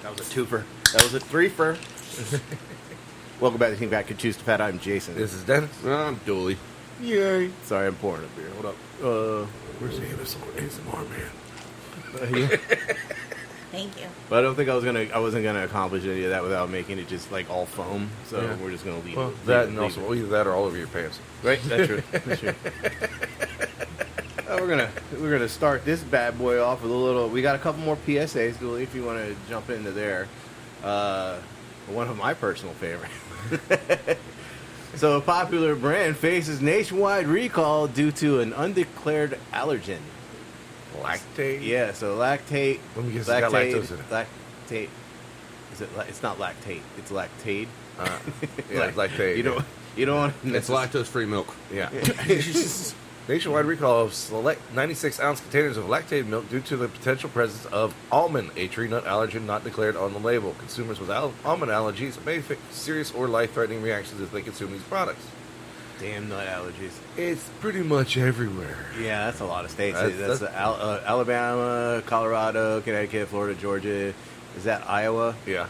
That was a twofer. That was a threefer. Welcome back to Think Back, Could Choose to Fat. I'm Jason. This is Dennis. I'm Dooley. Yay. Sorry, I'm pouring a beer. What up? Where's the ASMR man? Thank you. But I don't think I wasn't gonna accomplish any of that without making it just like all foam. So Yeah. we're just gonna leave Well, it. that and also either that or all over your pants. Right? That's true. That's true. We're gonna start this bad boy off with a little. We got a couple more PSAs, Dooley, if you want to jump into there. One of my personal favorites. So a popular brand faces nationwide recall due to an undeclared allergen. Lactate? Yeah, so lactate. Let me guess, it's got lactose in it. Lactate. Is it? It's not lactate. It's lactate. Yeah, it's lactate. You don't want. It's lactose-free milk. Yeah. Nationwide recall of select 96-ounce containers of lactated milk due to the potential presence of almond, a tree nut allergen not declared on the label. Consumers with almond allergies may face serious or life-threatening reactions if they consume these products. Damn nut allergies. It's pretty much everywhere. Yeah, that's a lot of states. That's Alabama, Colorado, Connecticut, Florida, Georgia. Is that Iowa? Yeah.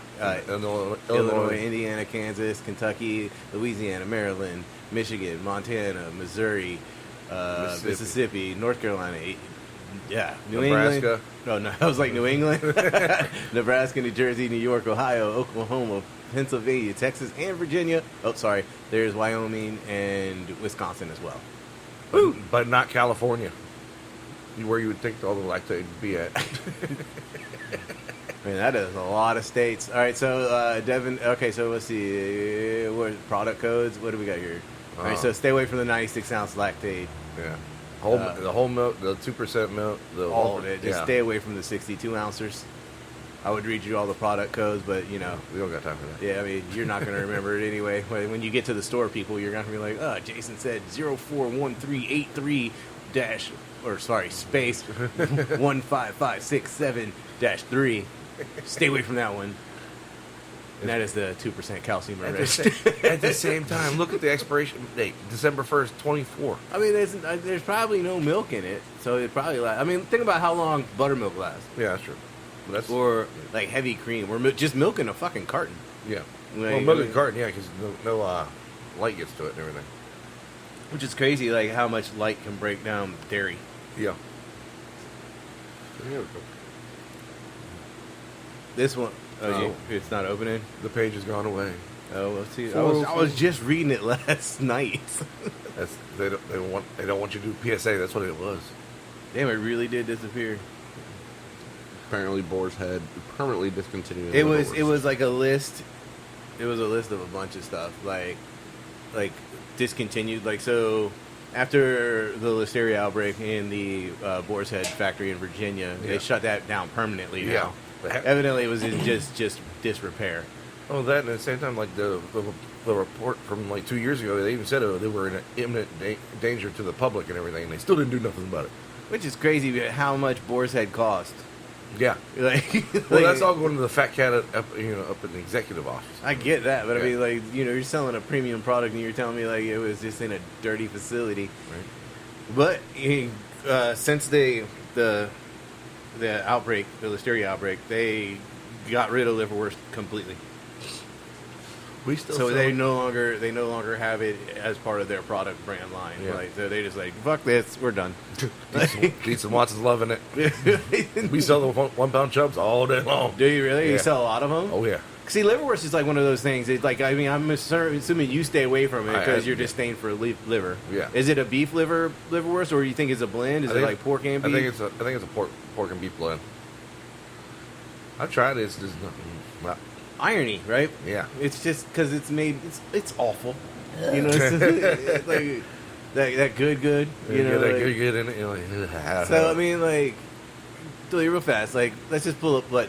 Illinois, Indiana, Kansas, Kentucky, Louisiana, Maryland, Michigan, Montana, Missouri, Mississippi, North Carolina. Yeah, Nebraska. No, I was like New England, Nebraska, New Jersey, New York, Ohio, Oklahoma, Pennsylvania, Texas, and Virginia. Oh, sorry. There's Wyoming and Wisconsin as well. But not California, where you would think all the lactate would be at. Man, that is a lot of states. All right, so Devin. Okay, so let's see. What product codes? What do we got here? All right, so stay away from the 96-ounce lactate. Yeah. The whole milk, the 2% milk, All of it. Just stay away from the 62 ounces. I would read you all the product codes, but you know, we don't got time for that. Yeah, I mean, you're not going to remember it anyway. When you get to the store, people, you're going to be like, "Oh, Jason said 041383 dash, or sorry, space 15567-3." Stay away from that one. And that is the 2% calcium enriched. At the same time, look at the expiration date, December 1st, 24. I mean, there's probably no milk in it, so it probably lasts. I mean, think about how long buttermilk lasts. Yeah, that's true. Or like heavy cream, or just milk in a fucking carton. Yeah. Like, milk in a carton, yeah, because no light gets to it and everything. Which is crazy, like how much light can break down dairy. Yeah. This one, it's not opening. The page has gone away. Oh, let's see. I was just reading it last night. They don't want you to do PSA. That's what it was. Damn, it really did disappear. Apparently, Boar's Head permanently discontinued. It was like a list. It was a list of a bunch of stuff, like discontinued. Like, so after the Listeria outbreak in the Boar's Head factory in Virginia, they shut that down permanently now. Yeah. Evidently, it was in just disrepair. Oh, that, and at the same time, like the report from like 2 years ago, they even said they were in imminent danger to the public and everything, and they still didn't do nothing about it. Which is crazy, how much Boar's Head cost. Yeah. Well, that's all going to the fat cat up in the executive office. I get that, but I mean, like, you're selling a premium product, and you're telling me like it was just in a dirty facility. Right. But since the outbreak, the Listeria outbreak, they got rid of liverwurst completely. So they no longer have it as part of their product brand line. Yeah. Like, so they just like, fuck this, we're done. Dietz and Watson's loving it. We sell the 1 pound chubs all day long. Do you really? Yeah. You sell a lot of them? Oh yeah. See, liverwurst is like one of those things. It's like, I mean, I'm assuming you stay away from it because you're disdain for liver. Yeah. Is it a beef liverwurst, or you think it's a blend? Is it like pork and beef? I think it's a pork and beef blend. I've tried it. It's just not. Irony, right? Yeah. It's just because it's made. It's awful. You know, it's like that good. You know, that like, good in it. So I mean, like, real fast. Like, let's just pull up what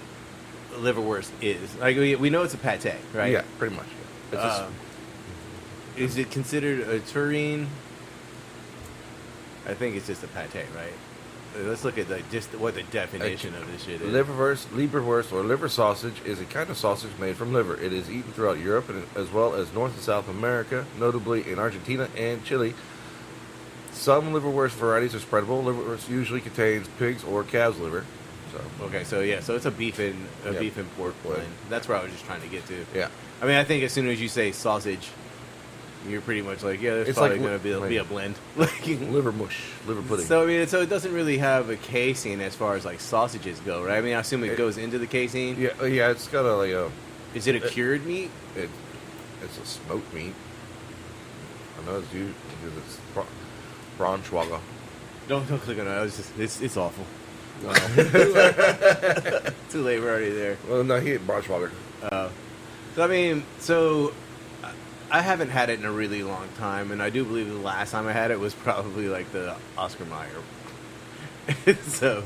liverwurst is. Like, we know it's a pate, right? Yeah, pretty much. Yeah. Is it considered a tureen? I think it's just a pate, right? Let's look at just what the definition of this shit is. Leberwurst, or liver sausage, is a kind of sausage made from liver. It is eaten throughout Europe as well as North and South America, notably in Argentina and Chile. Some liverwurst varieties are spreadable. Liverwurst usually contains pig's or calf's liver. So Okay, so yeah, so it's a beef and Yeah, pork blend. blend. That's where I was just trying to get to. yeah, I mean, I think as soon as you say sausage, you're pretty much like, yeah, there's It's probably like going to be a blend. Like, liver mush, liver pudding. so I mean, so it doesn't really have a casing as far as like sausages go, right? I mean, I assume it goes into the casing. yeah, yeah, it's got a like a Is it a cured meat? it's a smoked meat. I know it's used because it's Braunschweiger. Don't click on it. I was just it's awful. Too late. We're already there. Well, no, he ate Braunschweiger. So I mean, so I haven't had it in a really long time, and I do believe the last time I had it was probably like the Oscar Mayer. So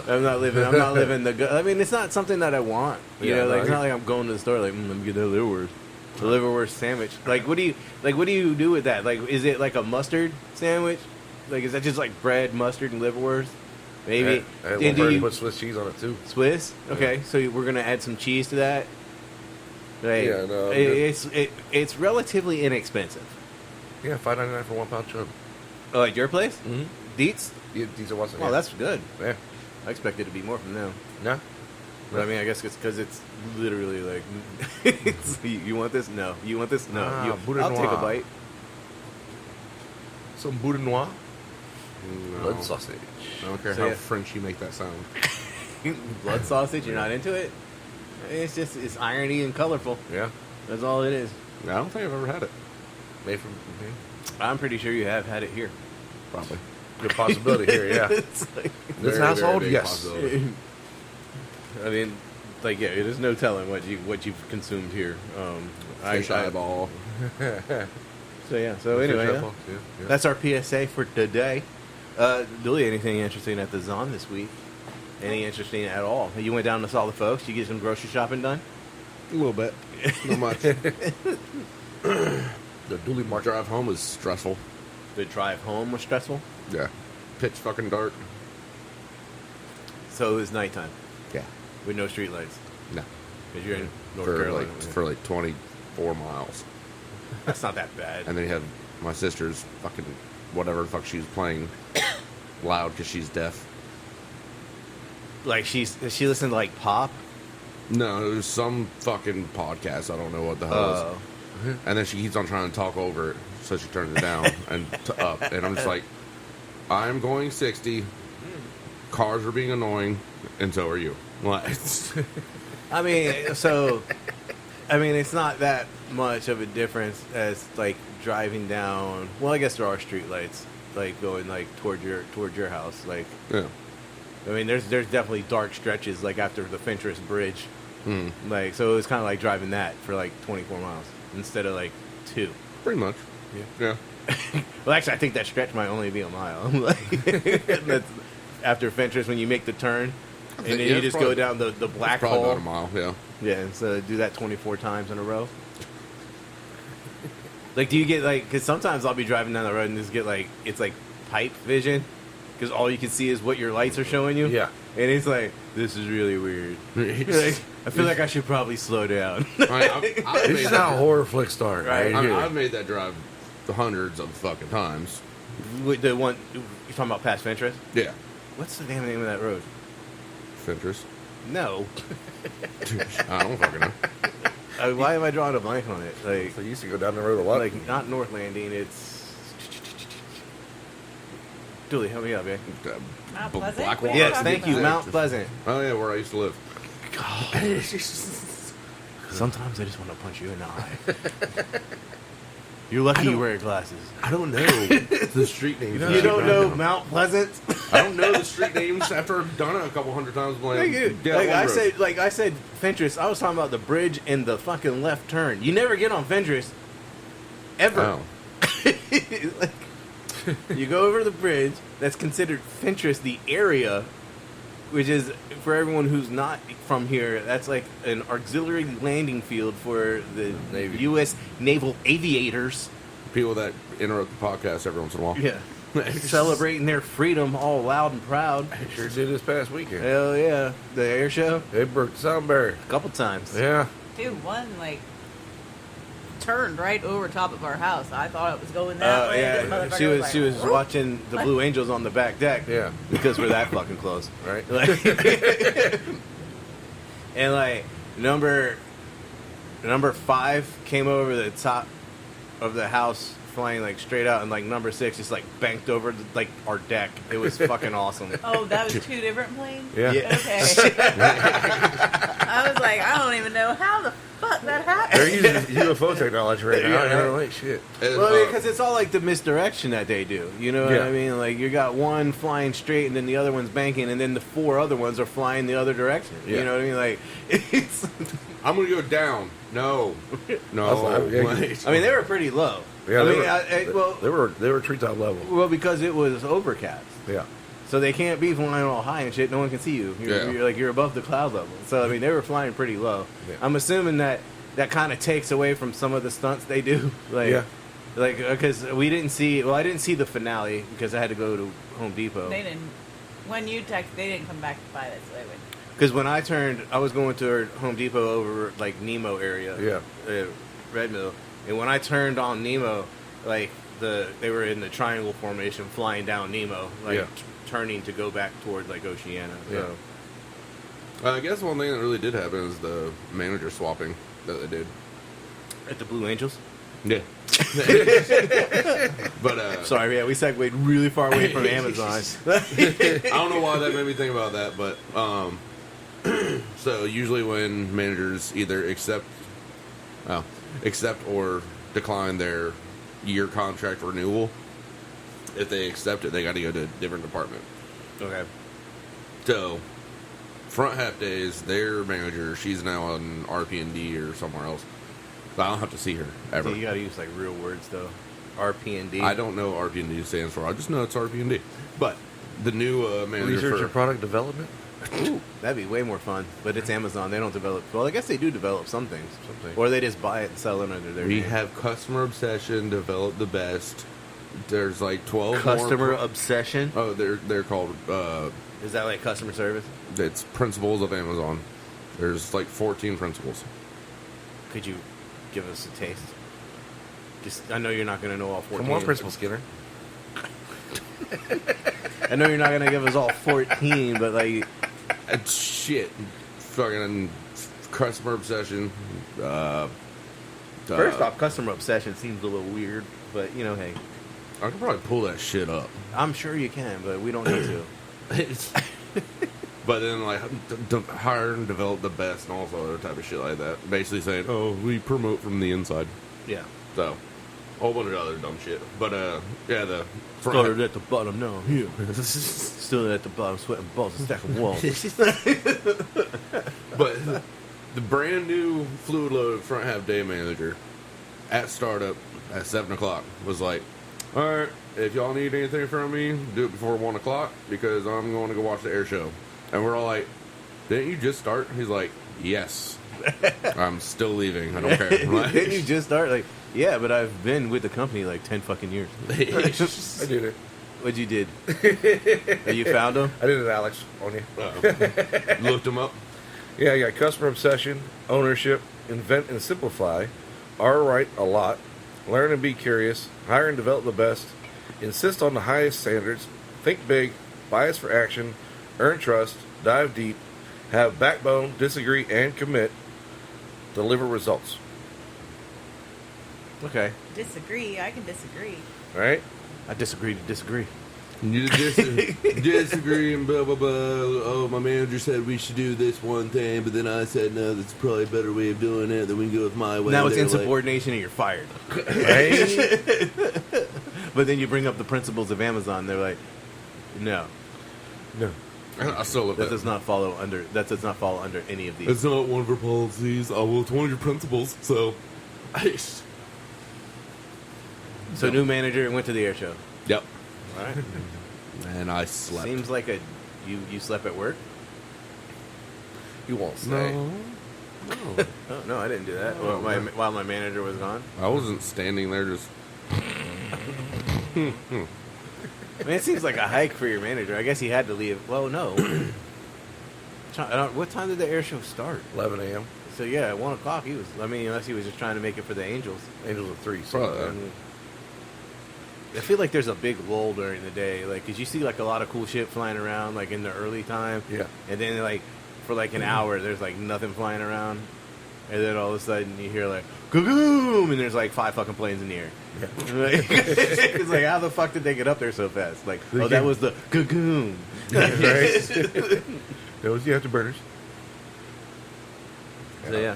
I'm not living the good. I mean, it's not something that I want. You Yeah, know, like no, it's not like I'm going to the store like let me get that liverwurst. The liverwurst sandwich. Like, what do you do with that? Like, is it like a mustard sandwich? Like, is that just like bread, mustard, and liverwurst? Maybe. I had Then one do where you he put Swiss cheese on it too. Swiss? Okay, so we're gonna add some cheese to that. Like, Yeah, no, I'm it's relatively inexpensive. Yeah, $5.99 for 1 pound chub. Oh, at your place? Mm-hmm. Dietz? These are what's Oh, that's good. yeah. I expected to be more from them. No. But I mean, I guess it's because it's literally like, you want this? No. You want this? No. Boudin I'll take a noir. bite. Some boudin noir. No. Blood sausage. I don't care So, how yeah. French you make that sound. Blood sausage? You're not into it? It's irony and colorful. Yeah. That's all it is. I don't think I've ever had it. Made from I'm pretty sure you have had it here. Probably. good possibility here. Yeah. It's like, This Very, household, very big yes. possibility. I mean, like, yeah, there's no telling what you've consumed here. Fish eyeball. So yeah. So anyway, yeah. Yeah. That's our PSA for today. Billy, anything interesting at the Zon this week? Any interesting at all? You went down to saw the folks. You get some grocery shopping done. A little bit. Not much. The duly marked. Drive home was stressful. The drive home was stressful. Yeah. Pitch fucking dark. So it was nighttime Yeah. with no street lights No. because you're in North For Carolina. like 24 miles. That's not that bad. And then you had my sister's fucking whatever the fuck she was playing loud because she's deaf. Like she listened to like pop. No, it was some fucking podcast. I don't know what the hell it was. And then she keeps on trying to talk over it, so she turns it down and up. And I'm just like, I'm going 60. Cars are being annoying, and so are you. Like, I mean, it's not that much of a difference as like driving down. Well, I guess there are street lights like going like toward your house. Like, yeah. I mean, there's definitely dark stretches like after the Fentress Bridge. Mm, Like, so it was kind of like driving that for like 24 miles instead of like 2. pretty much. Yeah. Well, actually, I think that stretch might only be a mile. Like, that's after Fentress when you make the turn, and then Yeah, you it's just probably- go down the black Probably hole. about a mile, yeah. Yeah, and so do that 24 times in a row. Like, do you get like? Because sometimes I'll be driving down the road and just get like it's like pipe vision, because all you can see is what your lights are showing you. Yeah. and it's like this is really weird. Like, I feel like I should probably slow down. I've This made is how that- horror flicks start. Right. Right here. I've made that drive hundreds of fucking times. With the one you're talking about past Fentress. Yeah. What's the damn name of that road? Fentress. No. I don't fucking know. Why am I drawing a blank on it? Like, So you used to go down the road a lot. like not North Landing. It's Dooley. Help me out, man. Mount B- Pleasant? Blackwall? What are you Yes, talking thank you, about? Mount Pleasant. Oh yeah, where I used to live. Sometimes I just want to punch you in the eye. You're lucky you wear glasses. I don't know the street names. You don't know Mount Pleasant? I don't know the street names after I've done it a couple hundred times. Like, I said Fentress. I was talking about the bridge and the fucking left turn. You never get on Fentress ever. Oh. Like, you go over the bridge. That's considered Fentress, the area, which is for everyone who's not from here. That's like an auxiliary landing field for the Navy. U.S. naval aviators. People that interrupt the podcast every once in a while. Yeah, celebrating their freedom all loud and proud. Sure did this past weekend. Hell yeah, the air show They broke the sound barrier. a couple times. Yeah. Dude, one, like, turned right over top of our house. I thought it was going that way. This Yeah, motherfucker she was like, watching the Blue Angels on the back deck. Yeah. Because we're that fucking close. Right. Like, and like number 5 came over the top of the house flying like straight out, and like number 6 just like banked over like our deck. It was fucking awesome. Oh, that was 2 different planes? Yeah. Okay. I was like, I don't even know how the fuck that happened. They're using UFO technology right now. Yeah. Yeah, like shit. Well, because it's all like the misdirection that they do. You know what Yeah. I mean? Like you got one flying straight, and then the other one's banking, and then the 4 other ones are flying the other direction. Yeah. You know what I mean? Like it's. I'm gonna go down. No. I mean, they were pretty low. Yeah, they they were treetop level. well, because it was overcast. Yeah. So they can't be flying all high and shit. No one can see you. You're above the cloud level. So I mean, they were flying pretty low. Yeah. I'm assuming that kind of takes away from some of the stunts they do. Like, Yeah. like because we didn't see. Well, I didn't see the finale because I had to go to Home Depot. They didn't. When you text, they didn't come back to buy this. So they went. Because when I turned, I was going to Home Depot over like Nemo area. Yeah. Red Mill, and when I turned on Nemo, like they were in the triangle formation flying down Nemo, like Yeah. turning to go back toward like Oceana. So. I guess one thing that really did happen is the manager swapping that they did. At the Blue Angels. Yeah. But Sorry, yeah, we segued really far away from Amazon. I don't know why that made me think about that, but so usually when managers either accept or decline their year contract renewal, if they accept it, they got to go to a different department. Okay. So front half days, their manager, she's now on RP&D or somewhere else. So I don't have to see her ever. So you got to use like real words though. RP&D. I don't know what RP&D stands for. I just know it's RP&D. But the new manager Research for and product development. Ooh, that'd be way more fun. But it's Amazon. They don't develop. Well, I guess they do develop some things. Or they just buy it and sell it under their we name. have customer obsession, develop the best. There's like 12 Customer more. obsession. Oh, they're called. Is that like customer service? It's principles of Amazon. There's like 14 principles. Could you give us a taste? Just, I know you're not going to know all 14. Come on, Principal Skinner. I know you're not going to give us all 14, but like, Shit, fucking customer obsession. first off, customer obsession seems a little weird, but you know, hey, I could probably pull that shit up. I'm sure you can, but we don't need to. But then, like, hire and develop the best and all the other type of shit like that. Basically saying, oh, we promote from the inside. Yeah. So, a whole bunch of other dumb shit. But, yeah, the Started at the bottom, now here. Still at the bottom, sweating balls and stacking walls. But the brand new fluid load front half day manager at startup at 7 o'clock was like, all right, if y'all need anything from me, do it before 1 o'clock because I'm going to go watch the air show. And we're all like, didn't you just start? He's like, yes. I'm still leaving. I don't care. Like, Didn't you just start? Like, yeah, but I've been with the company like 10 fucking years. I did it. What'd you did? Oh, you found them? I did it, Alex, on you. looked him up. Yeah, you got customer obsession, ownership, invent and simplify, are right a lot, learn and be curious, hire and develop the best, insist on the highest standards, think big, bias for action, earn trust, dive deep, have backbone, disagree and commit, deliver results. Okay. Disagree. I can disagree. Right? I disagree to disagree. You disagree and blah, blah, blah. Oh, my manager said we should do this one thing, but then I said, no, that's probably a better way of doing it, that we can go with my way. Now it's They're insubordination and you're fired. Right? But then you bring up the principles of Amazon. They're like, no, No. Like, I still love that that. does not fall under any of these. It's not one of our policies. Oh, well, it's one of your principles, so. So new manager went to the air show. Yep. All right. And I slept. Seems like you slept at work. You won't say. No. Oh, no, I didn't do that. While my manager was gone. I wasn't standing there just. I mean, it seems like a hike for your manager. I guess he had to leave. Well, no. What time did the air show start? 11 a.m. So yeah, at 1 o'clock he was. I mean, unless he was just trying to make it for the Angels. Angels of 3. So, Probably. I feel like there's a big lull during the day, like, cause you see like a lot of cool shit flying around, like in the early time. Yeah. And then like for like an hour, there's like nothing flying around, and then all of a sudden you hear like "Kaboom!" and there's like 5 fucking planes in the air. Yeah. It's like, how the fuck did they get up there so fast? Like, oh, that was the Kagoom. Right? That was the afterburners. So yeah,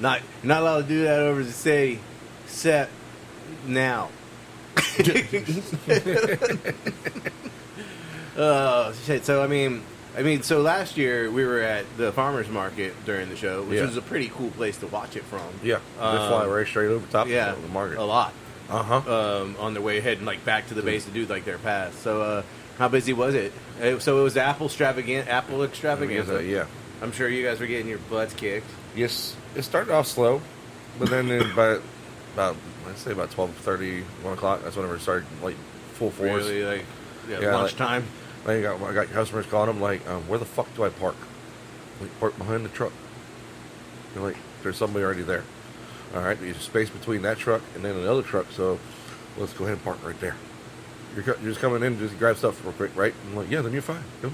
not allowed to do that over the city, except now. Oh shit! So I mean, so last year we were at the farmers market during the show, which Yeah. was a pretty cool place to watch it from. Yeah. They fly right straight over top Yeah, of the market. a lot. Uh-huh. On their way heading like back to the base to do like their pass. So how busy was it? So it was the Apple extravaganza. Yeah. I'm sure you guys were getting your butts kicked. Yes, it started off slow, but then about let's say about 12:30, 1 o'clock. That's whenever it started like full force. Really, like Yeah, lunchtime. I got customers calling them like, "Where the fuck do I park?" Like, park behind the truck. They're like, "There's somebody already there." All right, there's space between that truck and then another truck, so let's go ahead and park right there. You're just coming in, just grab stuff real quick, right? I'm like, yeah, then you're fine. Go.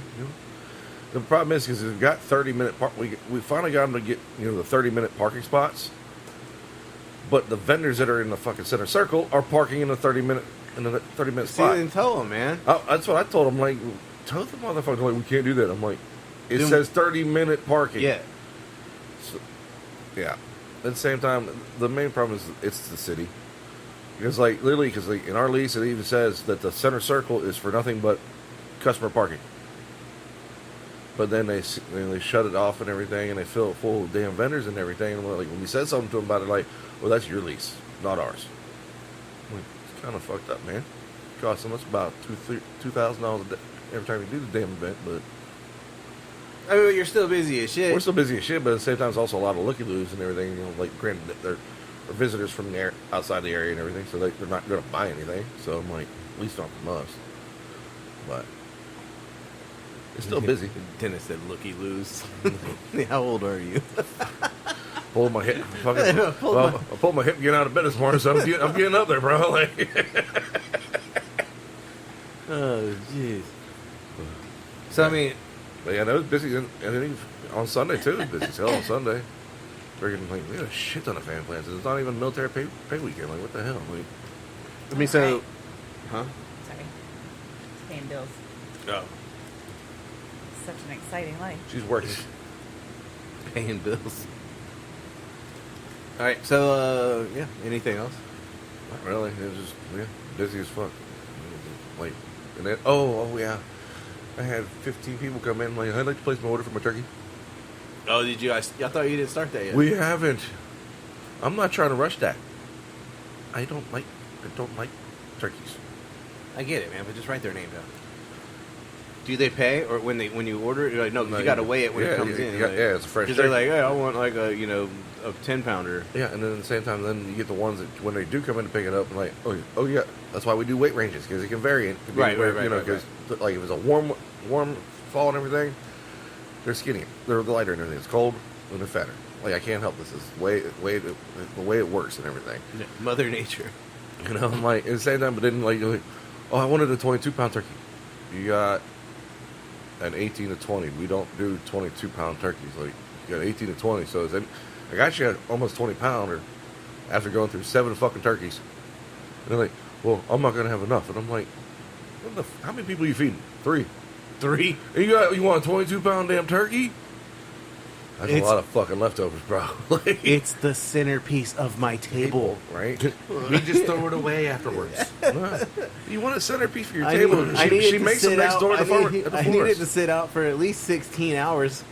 The problem is because we've got 30-minute park. We finally got them to get the 30-minute parking spots, but the vendors that are in the fucking center circle are parking in the 30-minute See, spot. then tell them, man. That's what I told them. Like, tell the motherfucker, like, we can't do that. I'm like, it Then- says 30-minute parking. Yeah. So, yeah. At the same time, the main problem is it's the city. Because, like, literally, because like, in our lease, it even says that the center circle is for nothing but customer parking. But then they shut it off and everything, and they fill it full of damn vendors and everything. And like, when we said something to them about it, like, well, that's your lease, not ours. I'm like, it's kind of fucked up, man. It costs them about $2,000 a day every time you do the damn event, but I mean, you're still busy as shit. we're still busy as shit. But at the same time, it's also a lot of looky-loos and everything. Like, granted, they're visitors from the outside the area and everything, so they're not going to buy anything. So I'm like, at least not from us. But it's still busy. Dennis said, "Looky loose." How old are you? Pulled my hip. I pulled my hip getting out of bed this morning, so I'm getting up there, bro. Like, Oh, jeez. So I mean, but yeah, that was busy. And then on Sunday too, it was busy as hell on Sunday. Freaking, like, we had a shit ton of fan plans. It's not even military pay weekend. Like, what the hell? Like, so, Right. huh? Sorry. Paying bills. Oh, Such an exciting life. she's working. paying bills. All right. So yeah. Anything else? Not really. It was just busy as fuck. Like, and then oh yeah, I had 15 people come in. Like, I'd like to place my order for my turkey. Oh, did you? I thought you didn't start that yet. We haven't. I'm not trying to rush that. I don't like turkeys. I get it, man. But just write their name down. Do they pay, or when you order it, you're like, no, 'cause you got to weigh it when it comes in. Yeah, like, it's a fresh. Because they're turkey. like, hey, I want like a 10-pounder. Yeah, and then at the same time, then you get the ones that when they do come in to pick it up, and like, oh yeah, that's why we do weight ranges because it can vary. It can be Right, anywhere, right, you know, right, because like if it's a warm fall and everything, they're skinnier, they're lighter and everything. It's cold and they're fatter. Like, I can't help this. This is the way it works and everything. Mother Nature. You know, I'm like at the same time, but then like, you're like, oh, I wanted a 22-pound turkey. You got an 18 to 20. We don't do 22-pound turkeys. Like, you got 18 to 20. So I got you at almost 20-pounder after going through 7 fucking turkeys. And they're like, well, I'm not gonna have enough. And I'm like, how many people are you feeding? 3. And you want a 22-pound damn turkey? That's a lot of fucking leftovers, bro. Like, It's the centerpiece of my table. right? We just throw it away afterwards. You want a centerpiece for your table? She makes them next door to the farmer at the I need it florist. to sit out for at least 16 hours.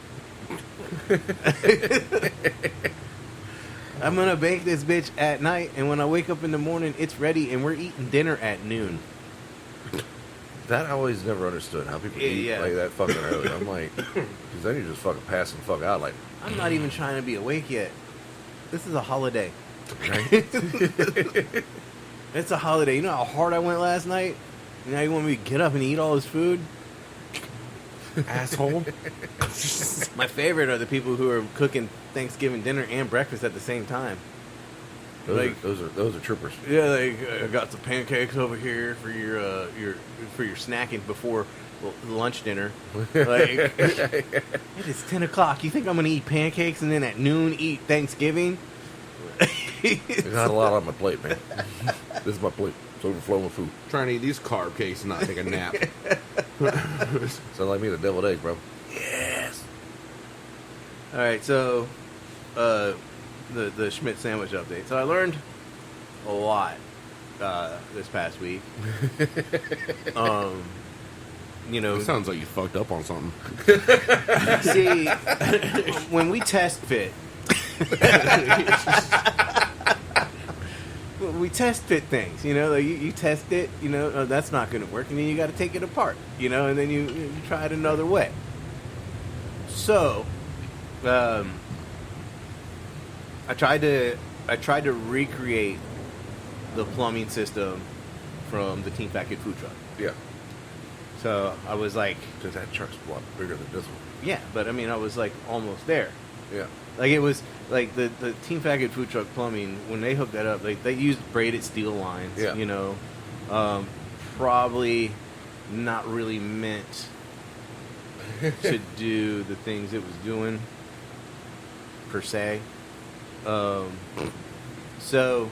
I'm gonna bake this bitch at night, and when I wake up in the morning, it's ready, and we're eating dinner at noon. That I always never understood how people eat Yeah. like that fucking early. I'm like, because then you're just fucking passing the fuck out. Like, I'm not even trying to be awake yet. This is a holiday. right? It's a holiday. You know how hard I went last night? And now you want me to get up and eat all this food? Asshole. My favorite are the people who are cooking Thanksgiving dinner and breakfast at the same time. Those are troopers. Yeah, like I got some pancakes over here for your snacking before lunch dinner. Like it is 10 o'clock. You think I'm gonna eat pancakes and then at noon eat Thanksgiving? There's not a lot on my plate, man. This is my plate. It's overflowing with food. Trying to eat these carb cakes and not take a nap. Sound like me the deviled egg, bro. Yes. All right, so the Schmidt sandwich update. So I learned a lot this past week. You know, It sounds like you fucked up on something. see, when we test fit, we test fit things. You know, like you test it. You know, oh, that's not going to work, and then you got to take it apart. You know, and then you try it another way. So, I tried to recreate the plumbing system from the Team Fat Kid food truck. Yeah. So I was like, Because that truck's a lot bigger than this one. yeah, but I mean, I was like almost there. Yeah. Like it was like the Team Fat Kid food truck plumbing, when they hooked that up, like they used braided steel lines. Yeah. You know, probably not really meant to do the things it was doing per se. So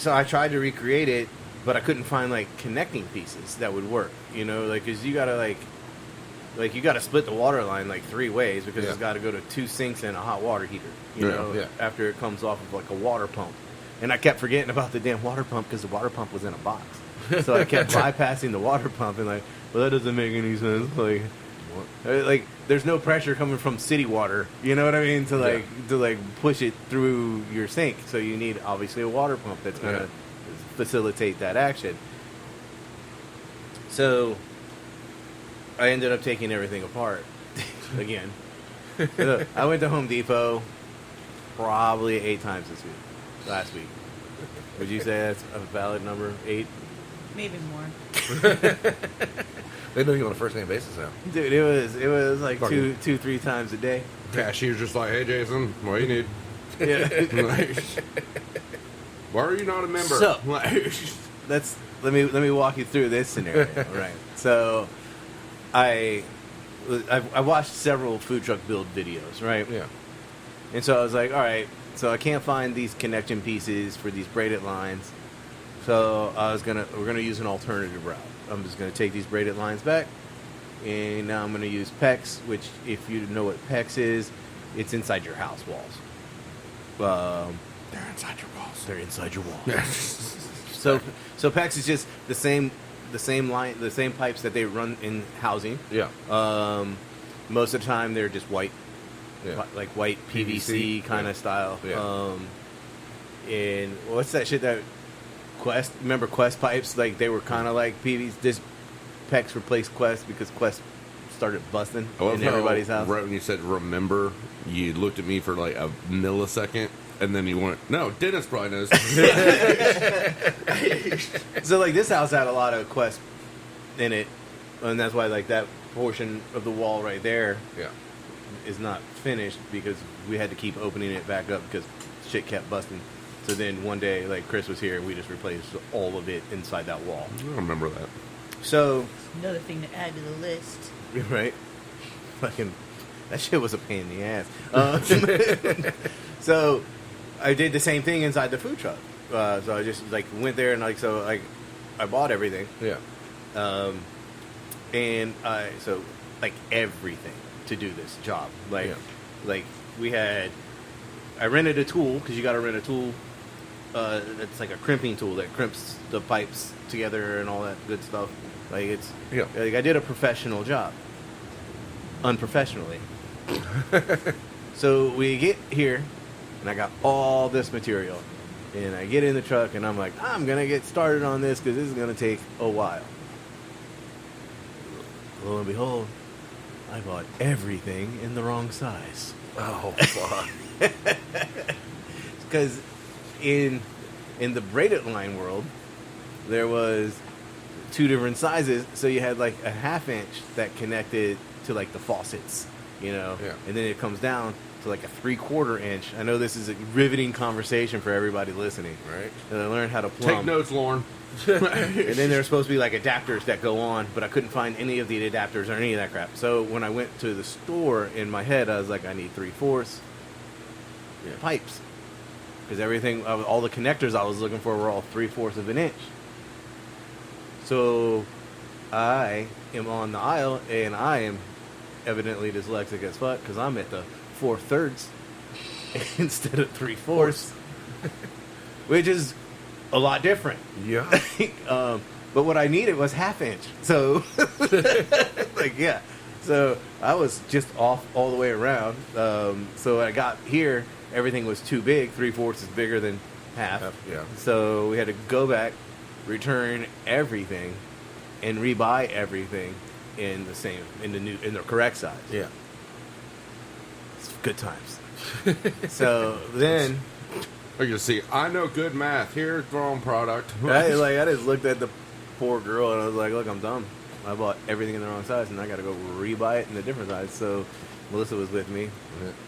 I tried to recreate it, but I couldn't find like connecting pieces that would work. You know, like because you gotta like you gotta split the water line like 3 ways because Yeah. it's got to go to 2 sinks and a hot water heater. You Yeah, know, yeah. after it comes off of like a water pump, and I kept forgetting about the damn water pump because the water pump was in a box. So I kept bypassing the water pump and like, well, that doesn't make any sense. Like there's no pressure coming from city water. You know what I mean? To push it through your sink. So you need obviously a water pump that's gonna facilitate that action. So I ended up taking everything apart again. I went to Home Depot probably 8 times last week. Would you say that's a valid number? 8? Maybe more. They know you on a first name basis now. Dude, it was like Fucking- 2-3 times a day. Cashier's just like, hey, Jason, what do you need? Yeah. Like, why are you not a member? So- Like, let me walk you through this scenario. Right. So I watched several food truck build videos, right? Yeah. And so I was like, all right, so I can't find these connection pieces for these braided lines. So we're gonna use an alternative route. I'm just gonna take these braided lines back, and now I'm gonna use PEX, which if you know what PEX is, it's inside your house walls. they're inside your walls. They're inside your walls. So PEX is just the same line, the same pipes that they run in housing. Yeah. Most of the time they're just white, Yeah. like white PVC kind of style. Yeah. And what's that shit that Quest? Remember Quest pipes? Like they were kind of like PVC. This PEX replaced Quest because Quest started busting in everybody's house. Right when you said remember, you looked at me for like a millisecond, and then you went, no, Dennis probably knows. So like this house had a lot of Quest in it, and that's why like that portion of the wall right there Yeah. is not finished because we had to keep opening it back up because shit kept busting. So then one day, like Chris was here, and we just replaced all of it inside that wall. I don't remember that. So, Another thing to add to the list. right, fucking, that shit was a pain in the ass. So I did the same thing inside the food truck. So I just like went there and I bought everything. Yeah. And so like everything to do this job. Like I rented a tool because you got to rent a tool. It's like a crimping tool that crimps the pipes together and all that good stuff. Like it's like I did a professional job, unprofessionally. So we get here, and I got all this material, and I get in the truck, and I'm like, I'm gonna get started on this because this is gonna take a while. Lo and behold, I bought everything in the wrong size. Oh, fuck. Because in the braided line world, there was two different sizes. So you had like a 1/2 inch that connected to like the faucets, you know, Yeah. and then it comes down to like a 3/4 inch. I know this is a riveting conversation for everybody listening, Right. and I learned how to plumb. Take notes, Lauren. And then there's supposed to be like adapters that go on, but I couldn't find any of the adapters or any of that crap. So when I went to the store, in my head, I was like, I need 3/4 pipes. Because everything, all the connectors I was looking for were all 3/4 of an inch. So I am on the aisle, and I am evidently dyslexic as fuck, because I'm at the 4/3 instead of 3/4, which is a lot different. Yeah. But what I needed was 1/2 inch. So, like, yeah. So I was just off all the way around. So when I got here, everything was too big. 3/4 is bigger than half. Yeah. So we had to go back, return everything, and rebuy everything in the correct size. Yeah. It's good times. So then Are you gonna see? I know good math. Here's the wrong product. I just looked at the poor girl and I was like, look, I'm dumb. I bought everything in the wrong size and I got to go rebuy it in a different size. So Melissa was with me,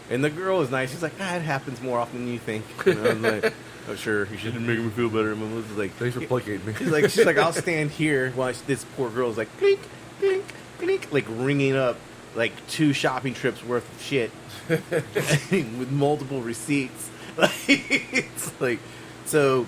and the girl was nice. She's like, it happens more often than you think. And I was like, oh sure, you shouldn't make me feel better. And Melissa's like, Thanks for placating me. she's like, I'll stand here while this poor girl's like, clink, clink, clink, like ringing up like 2 shopping trips worth of shit with multiple receipts. It's like, so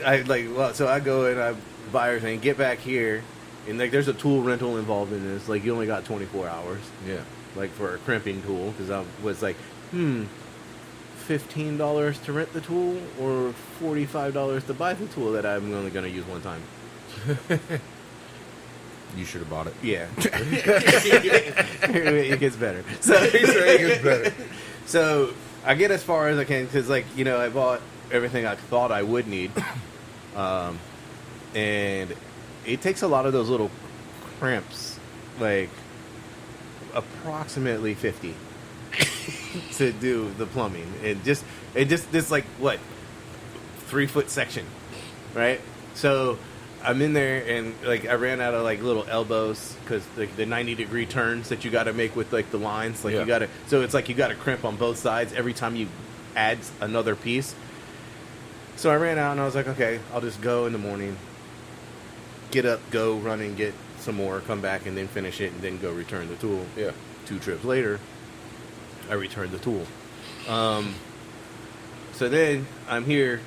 so I go and I buy everything, get back here, and like there's a tool rental involved in this. Like you only got 24 hours, Yeah. like for a crimping tool, because I was like, $15 to rent the tool or $45 to buy the tool that I'm only going to use one time. You should have bought it. Yeah, it gets better. So It gets better. So I get as far as I can because, like, you know, I bought everything I thought I would need, and it takes a lot of those little crimps, like approximately 50, to do the plumbing, and just this like what 3-foot section, right? So I'm in there and like I ran out of like little elbows because the 90-degree turns that you got to make with like the lines, like Yeah. you got to. So it's like you got to crimp on both sides every time you add another piece. So I ran out and I was like, okay, I'll just go in the morning, get up, go run and get some more, come back and then finish it and then go return the tool. Yeah. 2 trips later, I returned the tool. So then I'm here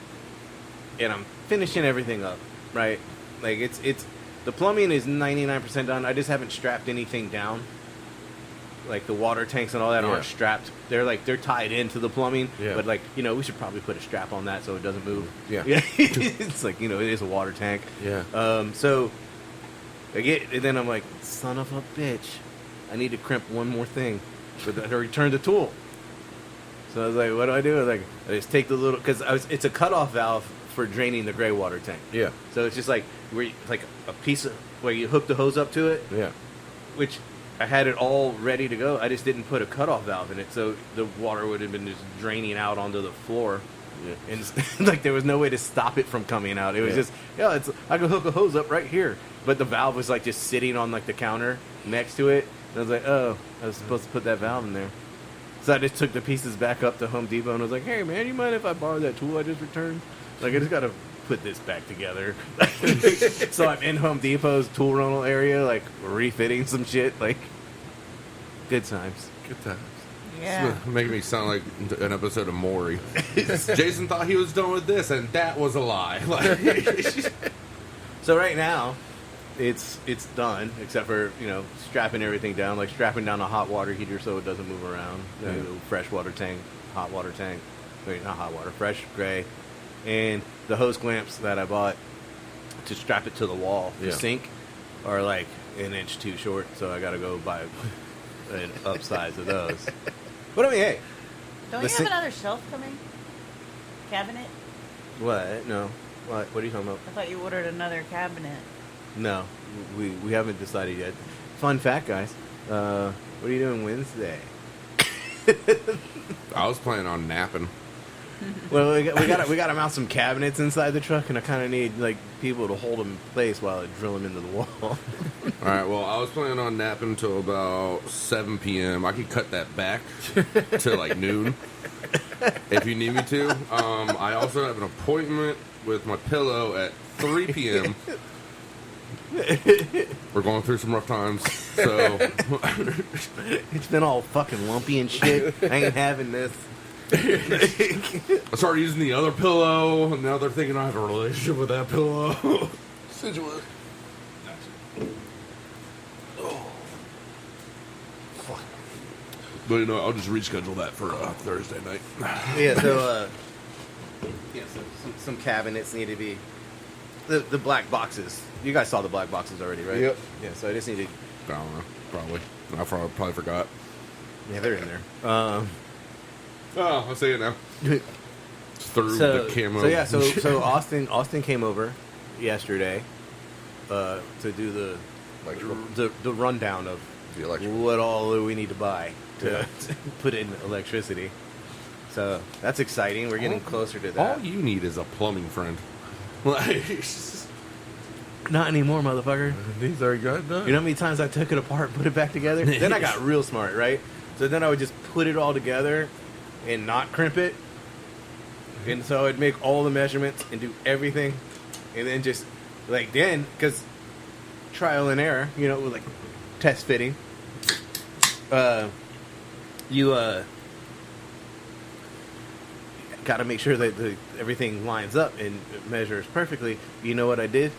and I'm finishing everything up, right? Like it's the plumbing is 99% done. I just haven't strapped anything down. Like the water tanks and all that aren't strapped. They're tied into the plumbing. Yeah. But like, you know, we should probably put a strap on that so it doesn't move. Yeah. It's like, you know, it is a water tank. Yeah. So I get, and then I'm like, son of a bitch, I need to crimp one more thing, but I return the tool. So I was like, what do? I was like, I just take the little, because it's a cutoff valve for draining the gray water tank. Yeah. So it's just like like a piece of where you hook the hose up to it, Yeah. which I had it all ready to go. I just didn't put a cutoff valve in it, so the water would have been just draining out onto the floor. Yeah. And like there was no way to stop it from coming out. It was just I could hook a hose up right here, but the valve was like just sitting on like the counter next to it. And I was like, oh, I was supposed to put that valve in there. So I just took the pieces back up to Home Depot and I was like, hey man, you mind if I borrow that tool I just returned? Like I just gotta put this back together. So I'm in Home Depot's tool rental area, like refitting some shit. Like good times. Good times. Yeah. Making me sound like an episode of Maury. Jason thought he was done with this, and that was a lie. So right now, it's done, except for, you know, strapping everything down, like strapping down a hot water heater so it doesn't move around. Fresh water tank, hot water tank. Wait, not hot water, fresh, gray. And the hose clamps that I bought to strap it to the wall, the sink, are like an inch too short, so I gotta go buy an upsize of those. But I mean, hey. Don't the you have another shelf coming? Cabinet? What? No. What are you talking about? I thought you ordered another cabinet. No, we haven't decided yet. Fun fact, guys. What are you doing Wednesday? I was planning on napping. Well, we got to mount some cabinets inside the truck, and I kind of need like people to hold them in place while I drill them into the wall. All right. Well, I was planning on napping until about 7 p.m. I could cut that back to like noon if you need me to. I also have an appointment with my pillow at 3 p.m. We're going through some rough times, so It's been all fucking lumpy and shit. I ain't having this. I started using the other pillow, and now they're thinking I have a relationship with that pillow. Acidulous. But I'll just reschedule that for Thursday night. Yeah, so some cabinets need to be the black boxes. You guys saw the black boxes already, right? Yep. Yeah, so I just need to. I don't know, probably. I probably forgot. Yeah, they're in there. Oh, I'll say it now. Through the camo. So yeah, so Austin came over yesterday to do the rundown of The electric. what all do we need to buy to put in electricity. So that's exciting. We're getting closer to that. All you need is a plumbing friend. Like, Not anymore, motherfucker. These are good. You know how many times I took it apart and put it back together? Then I got real smart, right? So then I would just put it all together and not crimp it. And so I'd make all the measurements and do everything. And then just, like, then, because trial and error, with, like, test fitting, you got to make sure that everything lines up and measures perfectly. You know what I did?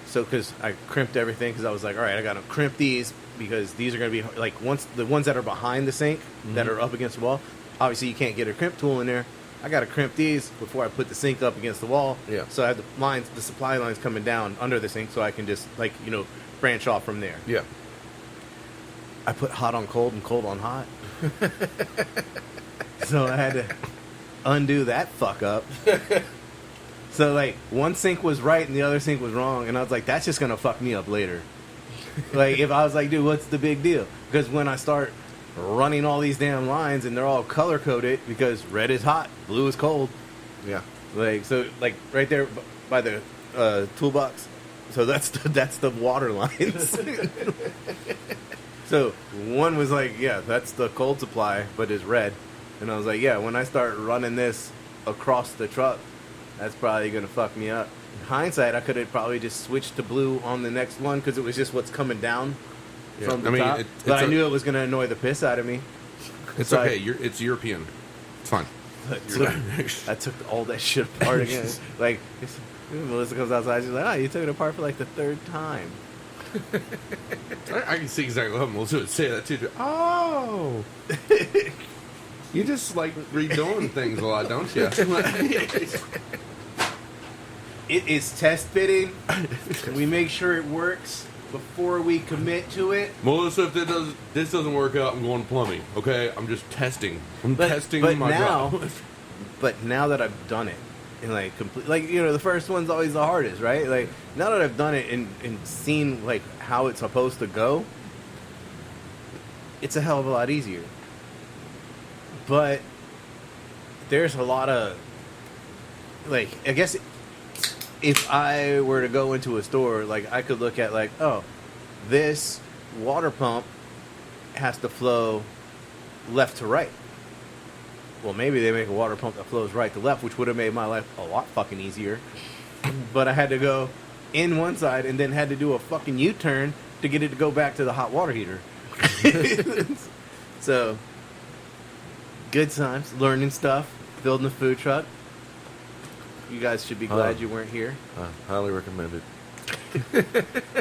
So, because I crimped everything, because I was like, all right, I got to crimp these, because these are going to be, like, the ones that are behind the sink, that are up against the wall, obviously you can't get a crimp tool in there. I got to crimp these before I put the sink up against the wall. Yeah. So I have the supply lines coming down under the sink, so I can just, like, branch off from there. Yeah. I put hot on cold and cold on hot. So I had to undo that fuck up. So, like, one sink was right and the other sink was wrong, and I was like, that's just gonna fuck me up later. Like, if I was like, dude, what's the big deal? Because when I start running all these damn lines and they're all color coded, because red is hot, blue is cold. Yeah. Like, so, like, right there by the toolbox. So that's the water lines. So one was like, yeah, that's the cold supply, but it's red. And I was like, yeah, when I start running this across the truck, that's probably going to fuck me up. In hindsight, I could have probably just switched to blue on the next one, because it was just what's coming down from the top. But I knew it was going to annoy the piss out of me. It's So okay. It's European. It's fine. I took all that shit apart again. Like, Melissa comes outside, she's like, you took it apart for like the third time. I can see exactly what Melissa would say that too. Oh, you just like redoing things a lot, don't you? It is test fitting. We make sure it works before we commit to it. Melissa, if this doesn't work out, I'm going plumbing. Okay, I'm just testing. I'm testing my job. But now that I've done it, and like complete, like the first one's always the hardest, right? Like now that I've done it and seen like how it's supposed to go, it's a hell of a lot easier. But there's a lot of, like, I guess if I were to go into a store, like, I could look at, like, oh, this water pump has to flow left to right. Well, maybe they make a water pump that flows right to left, which would have made my life a lot fucking easier. But I had to go in one side and then had to do a fucking U-turn to get it to go back to the hot water heater. So, good times, learning stuff, building a food truck. You guys should be glad you weren't here. Highly recommended.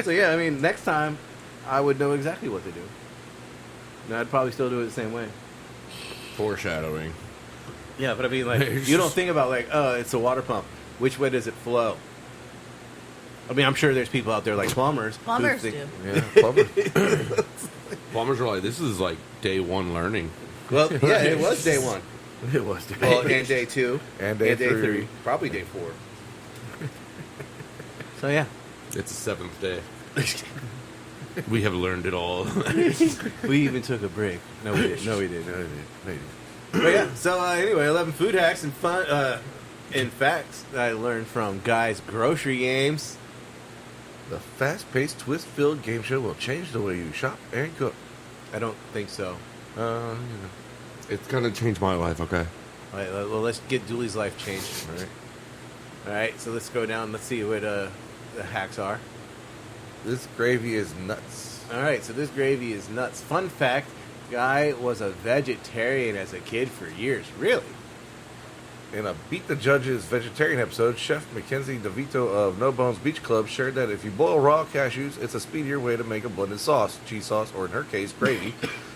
So yeah, I mean, next time I would know exactly what to do. Now, I'd probably still do it the same way. Foreshadowing. Yeah, but I mean, like, you don't think about, like, oh, it's a water pump. Which way does it flow? I mean, I'm sure there's people out there like plumbers. Plumbers do. Yeah, plumber. Plumbers are like, this is like day one learning. Well, yeah, it was day one. It was day Well, and day two. And day three. three. Probably day 4. So, yeah. It's the 7th day. We have learned it all. We even took a break. No, we didn't. No, he did. But yeah, so anyway, 11 food hacks and fun, in facts that I learned from Guy's Grocery Games. The fast-paced, twist-filled game show will change the way you shop and cook. I don't think so. You know. It's gonna change my life, okay? All right, well, let's get Dooley's life changed. All right, so let's go down. Let's see what the hacks are. This gravy is nuts. All right, so this gravy is nuts. Fun fact, Guy was a vegetarian as a kid for years. Really? In a Beat the Judges vegetarian episode, Chef Mackenzie DeVito of No Bones Beach Club shared that if you boil raw cashews, it's a speedier way to make a blended sauce, cheese sauce, or in her case, gravy,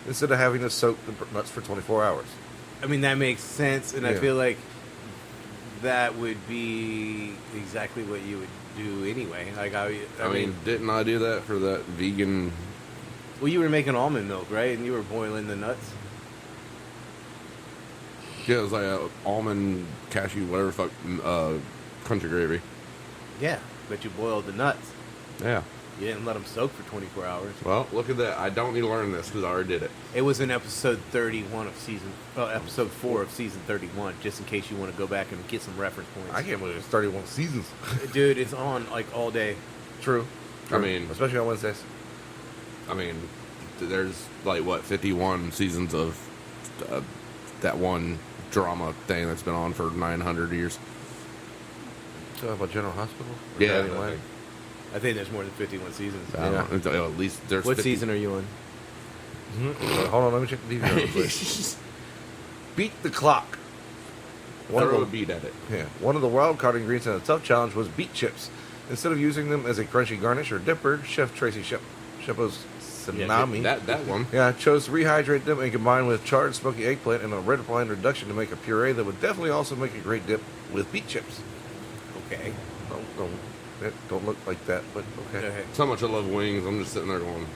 instead of having to soak the nuts for 24 hours. I mean, that makes sense, and I Yeah. feel like that would be exactly what you would do anyway. Like, I mean, didn't I do that for that vegan? well, you were making almond milk, right? And you were boiling the nuts. Yeah, it was like a almond, cashew, whatever fuck, country gravy. Yeah, but you boiled the nuts. Yeah. You didn't let them soak for 24 hours. Well, look at that. I don't need to learn this because I already did it. It was in episode 31 of episode 4 of season 31, just in case you want to go back and get some reference points. I can't believe it's 31 seasons. Dude, it's on like all day. True. I mean, especially on Wednesdays. I mean, there's like, what, 51 seasons of that one drama thing that's been on for 900 years. Talking about General Hospital? Or Yeah. Daddy Lang? I think there's more than 51 seasons. I don't know, at least there's What 50. season are you on? Hold on, let me check the DVD real quick. Beat the clock. Throw a beat at it. Yeah, one of the wild card ingredients in a tough challenge was beet chips. Instead of using them as a crunchy garnish or dipper, Chef Tracy Shepo's Tsunami That one. chose to rehydrate them and combine with charred smoky eggplant and a red wine reduction to make a puree that would definitely also make a great dip with beet chips. Okay. Don't look like that, but okay. Okay. So much I love wings. I'm just sitting there going.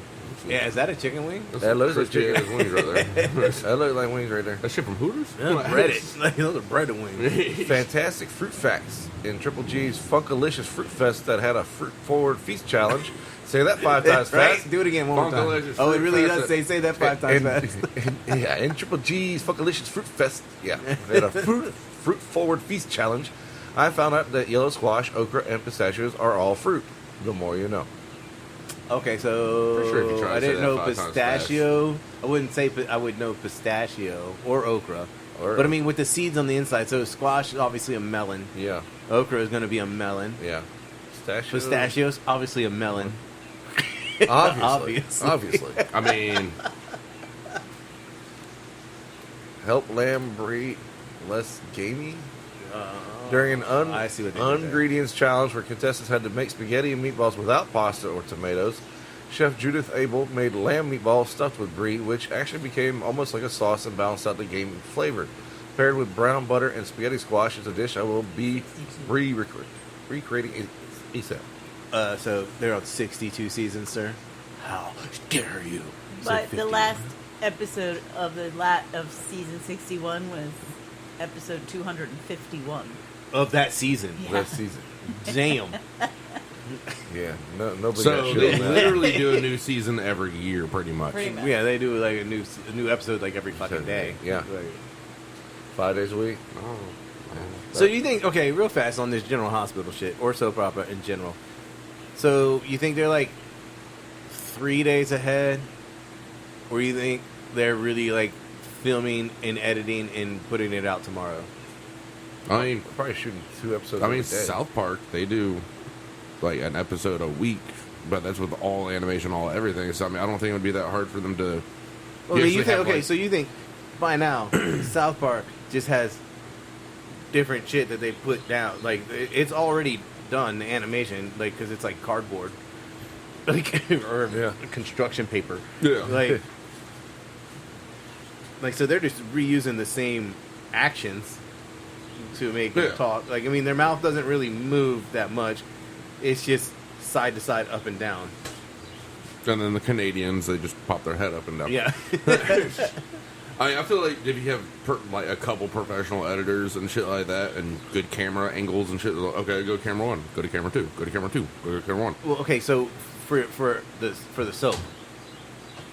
Yeah, is that a chicken wing? That's That looks like crispy chicken. ass wings right there. That looks like wings right there. That shit from Hooters? Breaded. Those are breaded wings. Fantastic fruit facts in Triple G's Funkalicious Fruit Fest that had a fruit forward feast challenge. Say that 5 times Right? fast. Do it again one more time. Funkalicious Oh, it Fruit really Fest. does say that 5 times fast. Yeah, in Triple G's Funkalicious Fruit Fest, yeah, they had a fruit forward feast challenge. I found out that yellow squash, okra, and pistachios are all fruit. The more you know. Okay, so For sure if you try to I say didn't that know 5 times pistachio. I wouldn't say I would know pistachio or okra. Or- But I mean, with the seeds on the inside, so squash is obviously a melon. Yeah, Okra is going to be a melon. yeah. Pistachios, obviously a melon. Obviously. I mean, Help lamb breed less gamey. During an I see what they did there. ingredients challenge where contestants had to make spaghetti and meatballs without pasta or tomatoes, Chef Judith Abel made lamb meatballs stuffed with brie, which actually became almost like a sauce and balanced out the gamey flavor. Paired with brown butter and spaghetti squash is a dish I will be recreating ASAP. So they're on 62 seasons, sir. How dare you? Say But the 51. last episode of of season 61 was episode 251. of that season. Yeah. That season. Damn. Yeah, nobody so got shit they on that. literally do a new season every year, pretty much. Pretty much. Yeah, they do like a new episode like every fucking day. Yeah. Like- 5 days a week. Oh. So you think, okay, real fast on this General Hospital shit, or soap opera in general. So you think they're like 3 days ahead? Or you think they're really like filming and editing and putting it out tomorrow? I mean, Probably shooting 2 episodes. I mean, every day. South Park, they do like an episode a week, but that's with all animation, all everything. So I mean, I don't think it would be that hard for them to. Well, actually you think, have, okay, like- so you think by now South Park just has different shit that they put down. Like, it's already done, the animation, like, because it's like cardboard. Like, or Yeah. construction paper. Yeah. Like, so they're just reusing the same actions to make them Yeah. talk. Like, I mean, their mouth doesn't really move that much. It's just side to side, up and down. And then the Canadians, they just pop their head up and down. Yeah. I feel like if you have like a couple professional editors and shit like that, and good camera angles and shit, okay, go to camera 1, go to camera 2, go to camera 2, go to camera 1. Well, okay, so for the soap,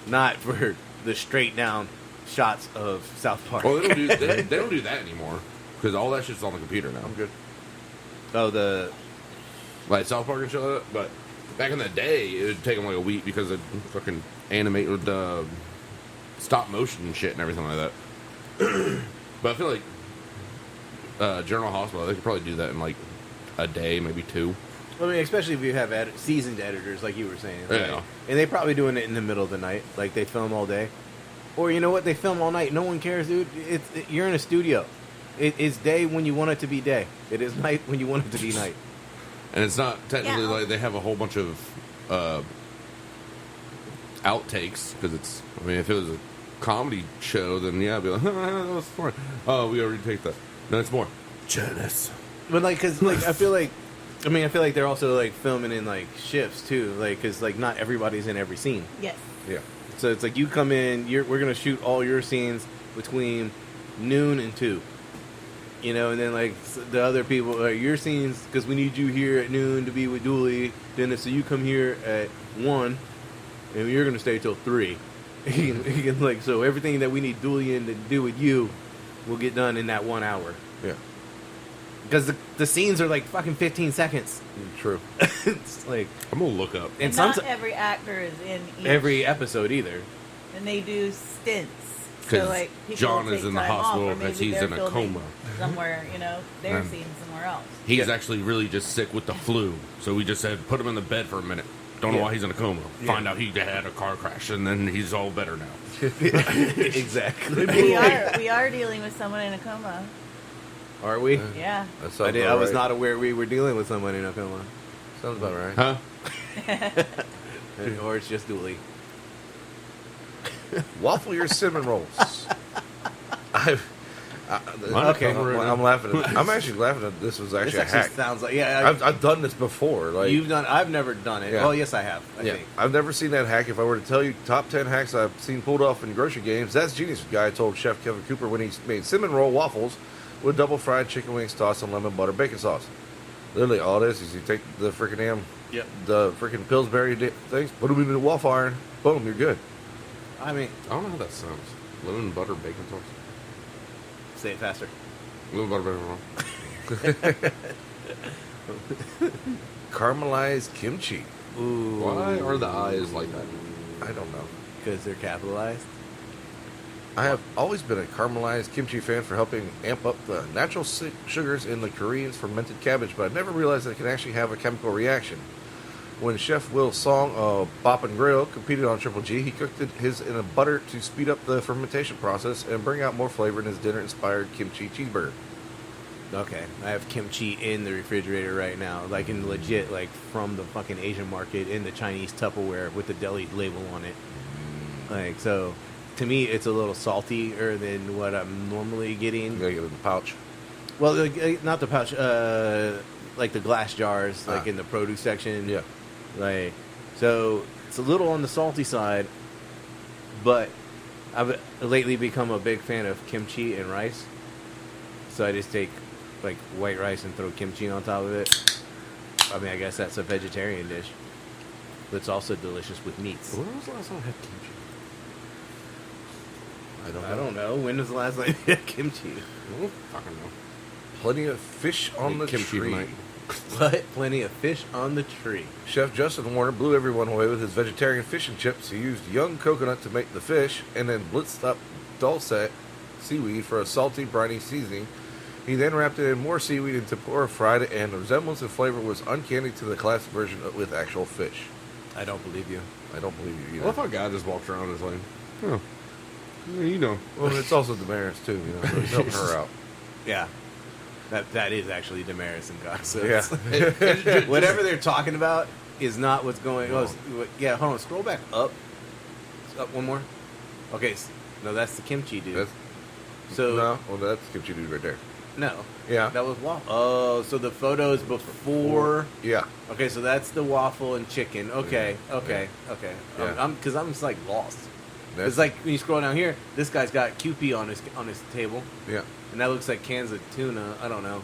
not for the straight down shots of South Park. Well, they don't do that anymore because all that shit's on the computer now. I'm good. Oh, the Like South Park and shit like that. But back in the day, it would take them like a week because of fucking animate with the stop motion and shit and everything like that. But I feel like General Hospital, they could probably do that in like a day, maybe two. I mean, especially if you have seasoned editors, like you were saying. Yeah. Like, and they probably doing it in the middle of the night, like they film all day, or you know what, they film all night. No one cares, dude. You're in a studio. It's day when you want it to be day. It is night when you want it to be night. And it's not technically Yeah. like they have a whole bunch of outtakes because it's. I mean, if it was a comedy show, then yeah, I'd be like, that was fun. Oh, we already take that. No, it's more jealous. But like, cause like I feel like they're also like filming in like shifts too, like because like not everybody's in every scene. Yes. Yeah. So it's like you come in, we're gonna shoot all your scenes between noon and 2. You know, and then like the other people, your scenes, because we need you here at noon to be with Dooley. Then so you come here at 1, and you're gonna stay till 3. He can, like, so everything that we need Dooley in to do with you will get done in that 1 hour. Yeah. Because the scenes are like fucking 15 seconds. True. It's like, I'm gonna look up. and not sometimes every actor is in each, every episode either. and they do stints. 'Cause So like people John will is take in the time off, hospital or 'cause maybe he's they're in a filming coma. somewhere. You know, their And- scene somewhere else. He's Yeah. actually really just sick with the flu, so we just said put him in the bed for a minute. Don't know Yeah. why he's in a coma. Yeah. Find out he had a car crash, and then he's all better now. Exactly. We are dealing with someone in a coma. Are we? Yeah. That sounds I about was right. not aware we were dealing with someone in a coma. Sounds about right. Huh? Or it's just Dooley. Waffle your cinnamon rolls. Okay. I'm laughing. I'm actually laughing at this. Was This actually a actually hack. sounds like, yeah. I've done this before. Like You've done. I've never done it. Yeah. Well, yes, I have. I yeah, think. I've never seen that hack. If I were to tell you top 10 hacks I've seen pulled off in grocery games, that's genius. Guy told Chef Kevin Cooper when he made cinnamon roll waffles with double fried chicken wings tossed in lemon butter bacon sauce. Literally, all it is you take the freaking Yep. the freaking Pillsbury things, put them in the waffle iron, boom, you're good. I mean, I don't know how that sounds. Lemon butter bacon sauce. say it faster. Lemon butter bacon sauce. Caramelized kimchi. Ooh. Why are the eyes like that? I don't know. Because they're capitalized. I have always been a caramelized kimchi fan for helping amp up the natural sugars in the Koreans' fermented cabbage, but I never realized that it can actually have a chemical reaction. When Chef Will Song of Bop and Grill competed on Triple G, he cooked his in a butter to speed up the fermentation process and bring out more flavor in his dinner-inspired kimchi cheeseburger. Okay, I have kimchi in the refrigerator right now, like in legit, like from the fucking Asian market in the Chinese Tupperware with the deli label on it. Like, so to me, it's a little saltier than what I'm normally getting. You gotta get it in the pouch. Well, not the pouch, like the glass jars, like in the produce section. Yeah. Like, so it's a little on the salty side, but I've lately become a big fan of kimchi and rice. So I just take like white rice and throw kimchi on top of it. I mean, I guess that's a vegetarian dish, but it's also delicious with meats. When was the last time I had kimchi? I don't know. When was the last time you had kimchi? I don't fucking know. Plenty of fish on the Kimchi tree. tonight. What? Plenty of fish on the tree. Chef Justin Warner blew everyone away with his vegetarian fish and chips. He used young coconut to make the fish and then blitzed up dulce seaweed for a salty, briny seasoning. He then wrapped it in more seaweed and tempura, fried it, and the resemblance of flavor was uncanny to the classic version with actual fish. I don't believe you. I don't believe you What either. if a guy just walks around and is like, oh, yeah, you know. Well, it's also Damaris too, you know, so he's helping her out. Yeah. That is actually Damaris and God. So Yeah. it's- whatever they're talking about is not what's going on. No. Yeah, hold on. Scroll back up. Up one more. Okay. No, that's the kimchi dude. That's, So no, well, that's kimchi dude right there. no. Yeah. That was waffle. Oh, so the photos before. Yeah. Okay, so that's the waffle and chicken. Okay, Yeah. okay. Yeah. I'm because I'm just like lost. That's, It's like when you scroll down here, this guy's got QP on his table, yeah. and that looks like cans of tuna. I don't know.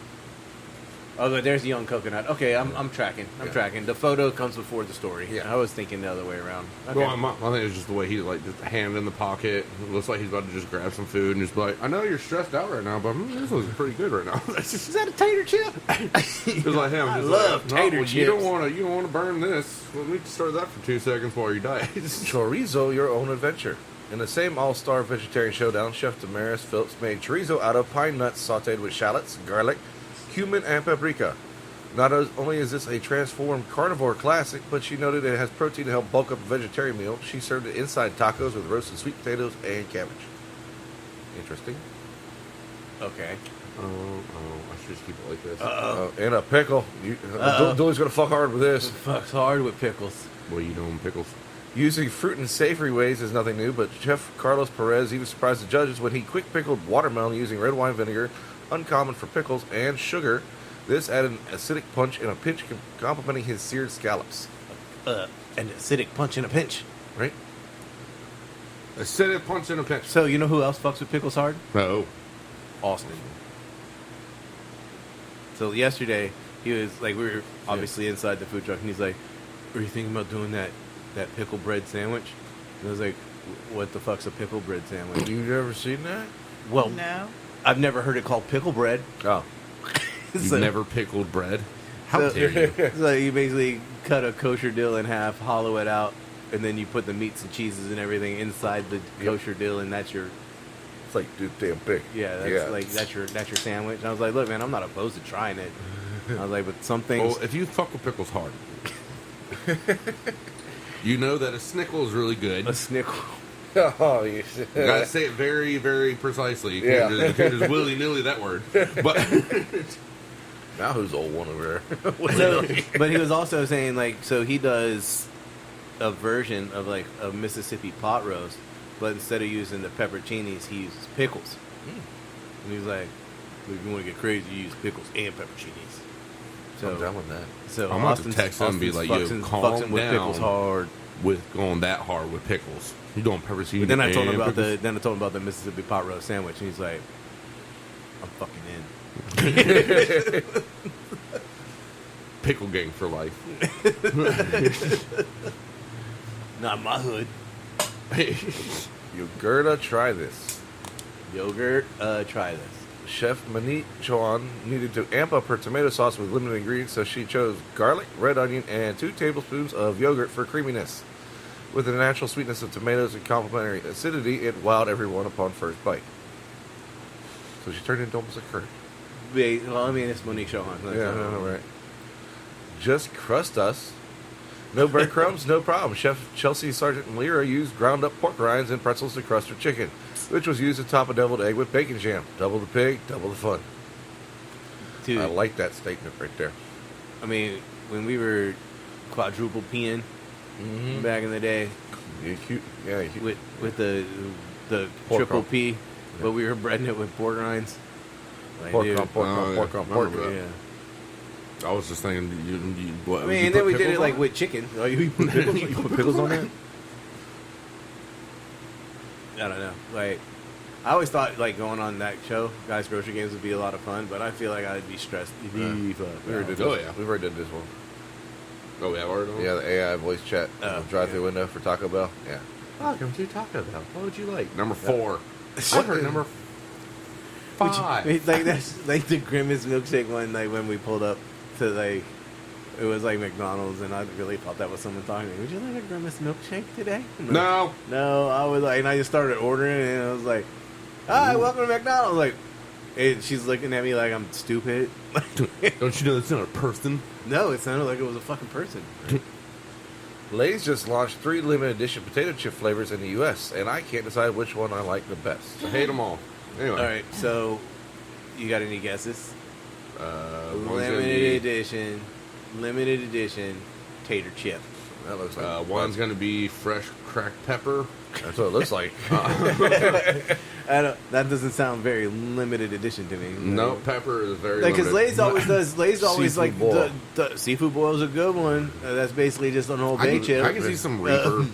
Oh, but there's the young coconut. Okay, I'm tracking. I'm tracking. The photo comes before the story. Yeah. I was thinking the other way around. Okay. Well, I think it's just the way he like just hand in the pocket. It looks like he's about to just grab some food and just be like, I know you're stressed out right now, but this looks pretty good right now. Is that a tater chip? It's like him. I just love like, tater well, chips. You don't want to burn this. Let me start that for 2 seconds while you die. Chorizo, your own adventure. In the same all-star vegetarian showdown, Chef Damaris Phillips made chorizo out of pine nuts sautéed with shallots, garlic, cumin, and paprika. Not only is this a transformed carnivore classic, but she noted it has protein to help bulk up a vegetarian meal. She served it inside tacos with roasted sweet potatoes and cabbage. Interesting. Okay. I should just keep it like this. And a pickle. Dooley's going to fuck hard with this. Fuck's hard with pickles. What are you doing, pickles? Using fruit in savory ways is nothing new, but Chef Carlos Perez even surprised the judges when he quick pickled watermelon using red wine vinegar, uncommon for pickles, and sugar. This added an acidic punch in a pinch, complementing his seared scallops. An acidic punch in a pinch. Right? Acidic punch in a pinch. So, you know who else fucks with pickles hard? No. Austin. So, yesterday, he was like, we were obviously inside the food truck, and he's like, are you thinking about doing that pickle bread sandwich? And I was like, what the fuck's a pickle bread sandwich? You've never seen that? Well, No. I've never heard it called pickle bread. Oh. You've never pickled bread? How So- dare you? So you basically cut a kosher dill in half, hollow it out, and then you put the meats and cheeses and everything inside the kosher dill, and that's your It's like, dude, damn big. that's your sandwich. And I was like, look, man, I'm not opposed to trying it. I was like, but some things. Well, if you fuck with pickles hard, you know that a snickle is really good. A snickle. Oh, you You gotta say it very, very precisely. You Yeah. can't just willy-nilly that word. But Now who's old one over there? So, but he was also saying, like, so he does a version of, like, a Mississippi pot roast, but instead of using the pepperoncinis, he uses pickles. And he was like, if you want to get crazy, you use pickles and pepperoncinis. So, I'm down with that. So I'm about to text him and be like, yo, calm fucking with down. pickles hard. with going that hard with pickles, you doing pepperoni. But then I told him about pickles? the Mississippi pot roast sandwich, and he's like, I'm fucking in. Pickle gang for life. Not my hood. You gotta try this. Yogurt, try this. Chef Manit Chauhan needed to amp up her tomato sauce with limited ingredients, so she chose garlic, red onion, and 2 tablespoons of yogurt for creaminess. With the natural sweetness of tomatoes and complementary acidity, it wowed everyone upon first bite. So she turned into almost a curd. Well, I mean, it's Monique Chauhan. Yeah, no, right. Just crust us. No breadcrumbs, no problem. Chef Chelsea Sargent Lira used ground up pork rinds and pretzels to crust her chicken, which was used to top a deviled egg with bacon jam. Double the pig, double the fun. Dude, I like that statement right there. I mean, when we were quadruple peeing back in the day with the Pork triple rump. P, but we were breading it with pork rinds. Like, Pork dude, on pork on pork on pork. Remember that. Yeah. I was just thinking, what? I mean, and then we did it like with chicken. Oh, you put pickles, you put pickles on that? I don't know. Like, I always thought like going on that show, Guys Grocery Games, would be a lot of fun, but I feel like I'd be stressed. We already did Oh, this. yeah. We already did this one. Oh, yeah, already done? Yeah, the AI voice chat drive-through window for Taco Bell. Yeah. Welcome to Taco Bell. What would you like? Number 4. I heard number 5. Like that's like the Grimace milkshake one. Like when we pulled up to like, it was like McDonald's, and I really thought that was someone talking to me. Would you like a Grimace milkshake today? No. No, I was like, and I just started ordering, and I was like, "Hi, welcome to McDonald's." Like, and she's looking at me like I'm stupid. Don't you know that's not a person? No, it sounded like it was a fucking person. Lay's just launched 3 limited edition potato chip flavors in the U.S., and I can't decide which one I like the best. I hate them all. Anyway. All right, so you got any guesses? One's gonna Limited be, edition, tater chip. That looks like one's going to be fresh cracked pepper. That's what it looks like. That doesn't sound very limited edition to me. No, pepper is very Like, because limited. Lay's always Seafood like boil. the seafood boil is a good one. That's basically just an old bay chip. I can see some Reaper.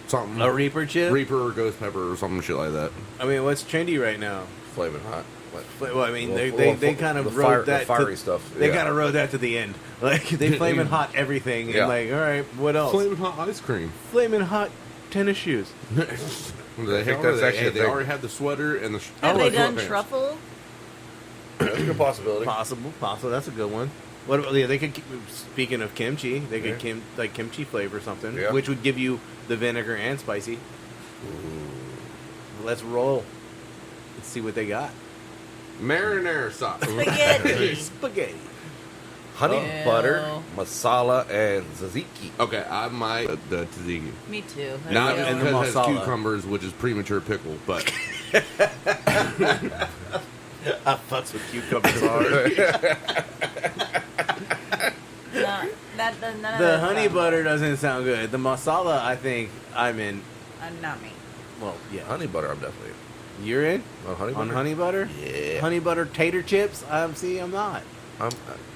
Something. A Reaper chip. Reaper or ghost pepper or something shit like that. I mean, what's trendy right now? Flaming hot. Well, I mean, Well, they kind of the rode that the fiery to, stuff. They yeah. kind of rode that to the end. Like they flaming hot everything, Yeah. and like, all right, what else? Flaming hot ice cream. Flaming hot tennis shoes. They, think that's actually a they thing. already had the sweater and the. Have they done sweatpants. truffle? That's a good possibility. Possible. That's a good one. What? Yeah, they could. Speaking of kimchi, they could kimchi flavor something, Yeah. which would give you the vinegar and spicy. Let's roll. Let's see what they got. Marinara sauce. Spaghetti. Honey, Ew. butter, masala, and tzatziki. Okay, I might the tzatziki. Me too. Not That's and the the because it has masala. cucumbers, which is premature pickle, but I fucks with cucumbers hard. none of The that honey sounds butter good. doesn't sound good. The masala, I think I'm in. Not me. Well, yeah. Honey butter, I'm definitely. You're in On honey on butter? honey butter. Yeah. Honey butter tater chips. I'm not.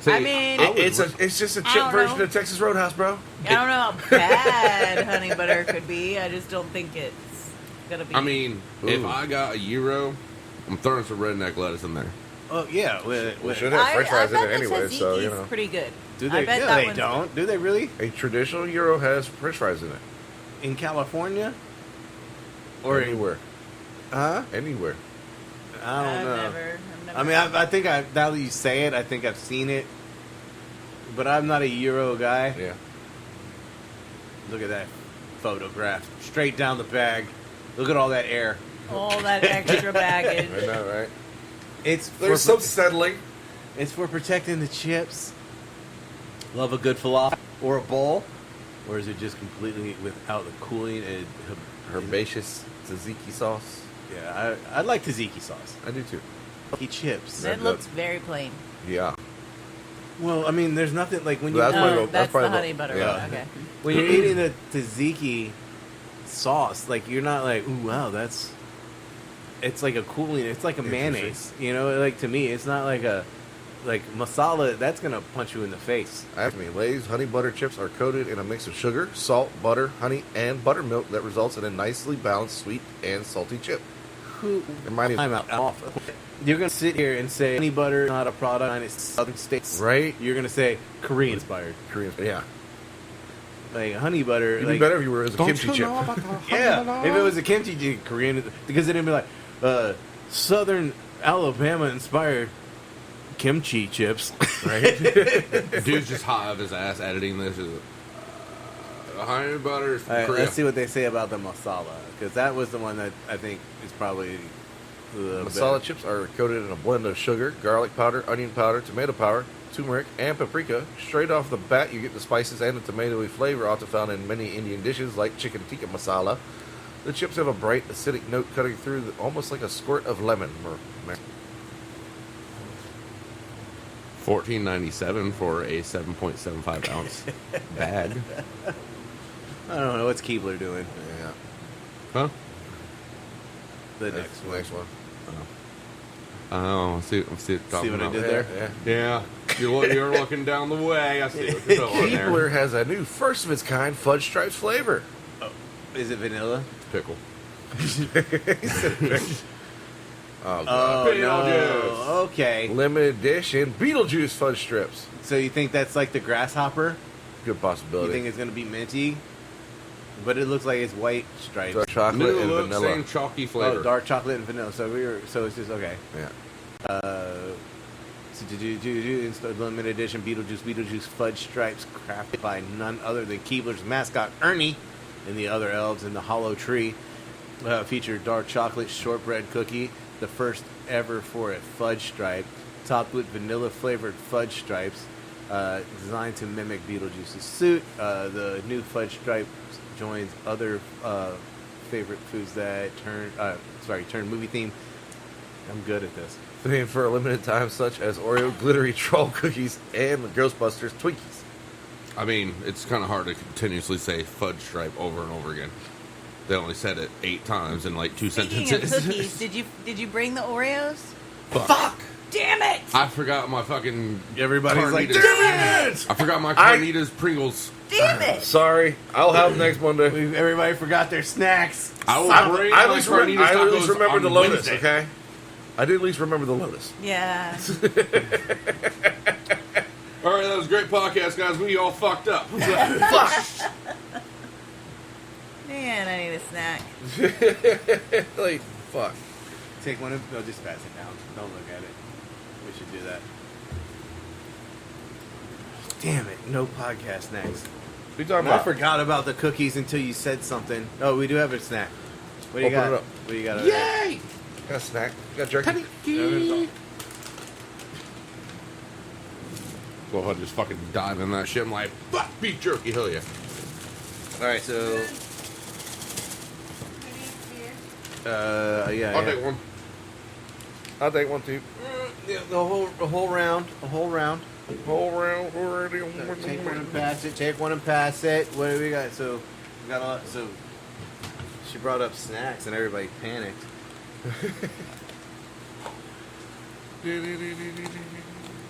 See, I mean- would It's just a I chip don't version know. of Texas Roadhouse, bro. I don't know how bad honey butter could be. I just don't think it's gonna be. I mean, if Ooh. I got a gyro, I'm throwing some redneck lettuce in there. Oh yeah. We should have French fries in bet it anyway, the so you tzatziki's know. pretty good. Do I they? bet Yeah, that they one's don't. Do they really? A traditional gyro has French fries in it. In California? Or anywhere. Huh? Anywhere. I don't know. I've never I mean, I think now that you say it, I think I've seen it, but I'm not a Euro guy. Yeah. Look at that photograph, straight down the bag. Look at all that air. all that extra baggage. I know, right? It's There's some settling. It's for protecting the chips. Love a good falafel or a bowl, or is it just completely without the cooling and Herbaceous tzatziki sauce. Yeah, I like tzatziki sauce. I do too. Tzatziki chips. It looks very plain. Yeah. Well, I mean, there's nothing like when you That's probably No, the- that's the probably the- honey butter. yeah. one, Okay. when you're eating the tzatziki sauce, like you're not like, ooh, wow, that's. It's like a cooling. It's like a mayonnaise. You know, like to me, it's not like a like masala. That's gonna punch you in the face. Ask me, Lay's honey butter chips are coated in a mix of sugar, salt, butter, honey, and buttermilk that results in a nicely balanced sweet and salty chip. Who? Remind me, I'm off. You're gonna sit here and say honey butter is not a product in its southern states, right? You're gonna say Korean inspired. Korean, yeah. Like honey butter. It'd like, be better if you were as a kimchi chip. Yeah, if it was a kimchi chip, Korean, because then it'd be like Southern Alabama inspired kimchi chips, right? Dude's just hot of his ass editing this. Honey butter is from All right, Korea. let's see what they say about the masala, because that was the one that I think is probably the Masala better. chips are coated in a blend of sugar, garlic powder, onion powder, tomato powder, turmeric, and paprika. Straight off the bat, you get the spices and the tomatoey flavor often found in many Indian dishes like chicken tikka masala. The chips have a bright, acidic note cutting through almost like a squirt of lemon. $14.97 for a 7.75 ounce bag. I don't know what's Keebler doing. Yeah. Huh? The Next one. Oh, see what you're talking what I about. did Yeah, there? yeah. Yeah, you're looking down the way. I see what you're doing there. Keebler has a new first of its kind fudge stripes flavor. Is it vanilla? Pickle. Oh, God. Oh Beetlejuice. no. Okay. Limited edition Beetlejuice fudge strips. So you think that's like the grasshopper? Good You possibility. think it's gonna be minty? But it looks like it's white stripes. So chocolate New and look, vanilla. same chalky flavor. Oh, dark chocolate and vanilla. So it's just okay. Yeah. Limited edition Beetlejuice fudge stripes, crafted by none other than Keebler's mascot Ernie and the other elves in the Hollow Tree. Feature dark chocolate shortbread cookie, the first ever for a fudge stripe, topped with vanilla flavored fudge stripes, designed to mimic Beetlejuice's suit. The new fudge stripe joins other favorite foods that turn movie theme. I'm good at this. Themed for a limited time, such as Oreo glittery troll cookies and the Ghostbusters Twinkies. I mean, it's kind of hard to continuously say fudge stripe over and over again. They only said it 8 times in like 2 Speaking sentences. of cookies, did you bring the Oreos? Fuck! Damn it! I forgot my fucking. Everybody's like, Carnitas. damn it! I forgot my Carnitas Pringles. Damn it! Sorry, I'll have them next Monday. Everybody forgot their snacks. I will bring I my at least Carnitas remember tacos the on Lotus, Wednesday. okay? I did at least remember the Lotus. Yeah. All right, that was a great podcast, guys. We all fucked up. Fuck! Man, I need a snack. Like, fuck. Take one. No, just pass it down. Don't look at it. We should do that. Damn it! No podcast next. What are you talking I about? forgot about the cookies until you said something. Oh, we do have a snack. What do you Open got? it up. What do you got? Over there? Yay! Got a snack. Got jerky. Well, I'll just fucking dive in that shit. I'm like, fuck beef jerky, hell yeah. All right, so yeah, I'll take one. I'll take one too. Yeah, the whole round, Whole round already. Take one and pass it. Take one and pass it. What do we got? So we got a lot. So she brought up snacks, and everybody panicked.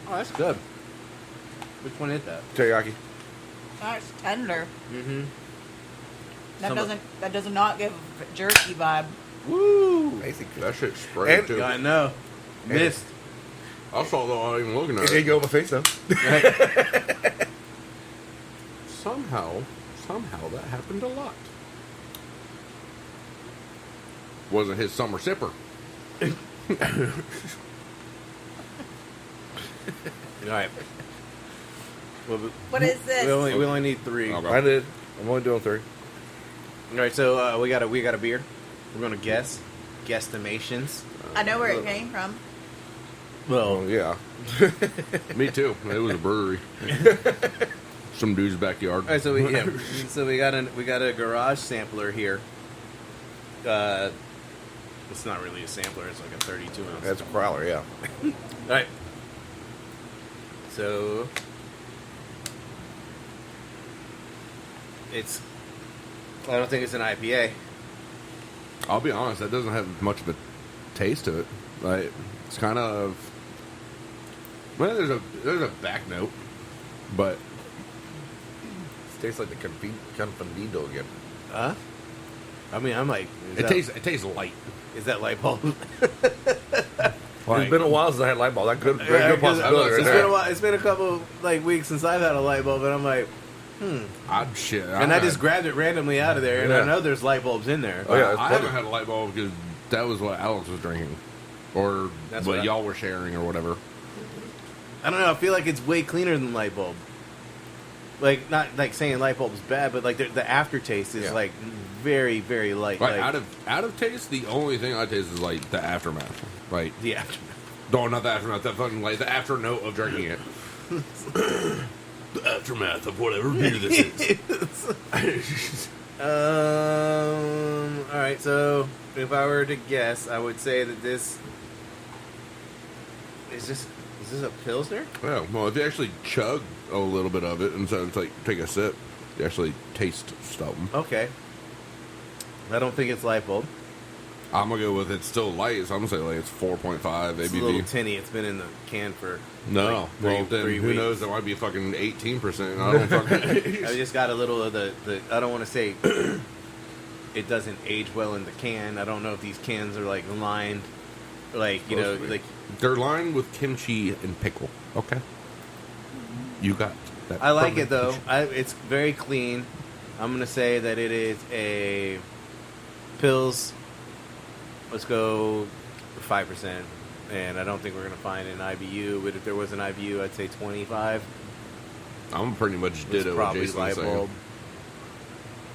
Oh, that's good. Which one is that? Teriyaki. That's tender. Mm-hmm. That does not give a jerky vibe. Woo! Amazing. That shit sprayed And- too. Yeah, I know. Missed. I saw though, I wasn't even looking at There you it. go, my face though. Somehow that happened a lot. Wasn't his summer sipper. All right. Well, What is this? we only need 3. Okay. I did. I'm only doing 3. All right, so we got a beer. We're gonna guesstimations. I know where it came from. Oh yeah. Me too. It was a brewery. Some dude's backyard. All right, so we got a garage sampler here. It's not really a sampler. It's like a 32 ounce. That's a growler. Yeah. All right. So I don't think it's an IPA. I'll be honest, that doesn't have much of a taste to it. Like, it's kind of, well, there's a back note, but It tastes like the Confundido again. Huh? I mean, I'm like, it tastes light. Is that light bulb? It's been a while since I had light bulb. That good, very Yeah, good 'cause possibility right it's been a there. while. It's been a couple like weeks since I've had a light bulb, and I'm like, and I just grabbed it randomly out of there, and I Yeah. know there's light bulbs in there. Oh, yeah, it's I plenty. haven't had a light bulb because that was what Alex was drinking, or That's what what y'all were sharing, or whatever. I don't know. I feel like it's way cleaner than light bulb. Like, not like saying light bulb's bad, but like the aftertaste is Yeah. like very, very light. Like, Like out of taste, the only thing I taste is like the aftermath. Like, the aftermath. no, not the aftermath. That fucking like the after note of drinking it. The aftermath of whatever beer this is. All right. So if I were to guess, I would say that this is this a Pilsner? Yeah, well, if you actually chug a little bit of it and so it's like take a sip, you actually taste something. Okay. I don't think it's light bulb. I'm gonna go with it's still light, so I'm gonna say like it's 4.5 It's a little ABV. tinny. It's been in the can for No, like, well then three who weeks. knows? There might be fucking 18%. I don't fucking. I just got a little of the I don't want to say it doesn't age well in the can. I don't know if these cans are like lined, like Supposed to be. like They're lined with kimchi and pickle. Okay, you got that. I like it though. fermentation. It's very clean. I'm gonna say that it is a Pils. Let's go 5%, and I don't think we're gonna find an IBU. But if there was an IBU, I'd say 25. I'm pretty much It's ditto what probably Jason was light saying. bulb.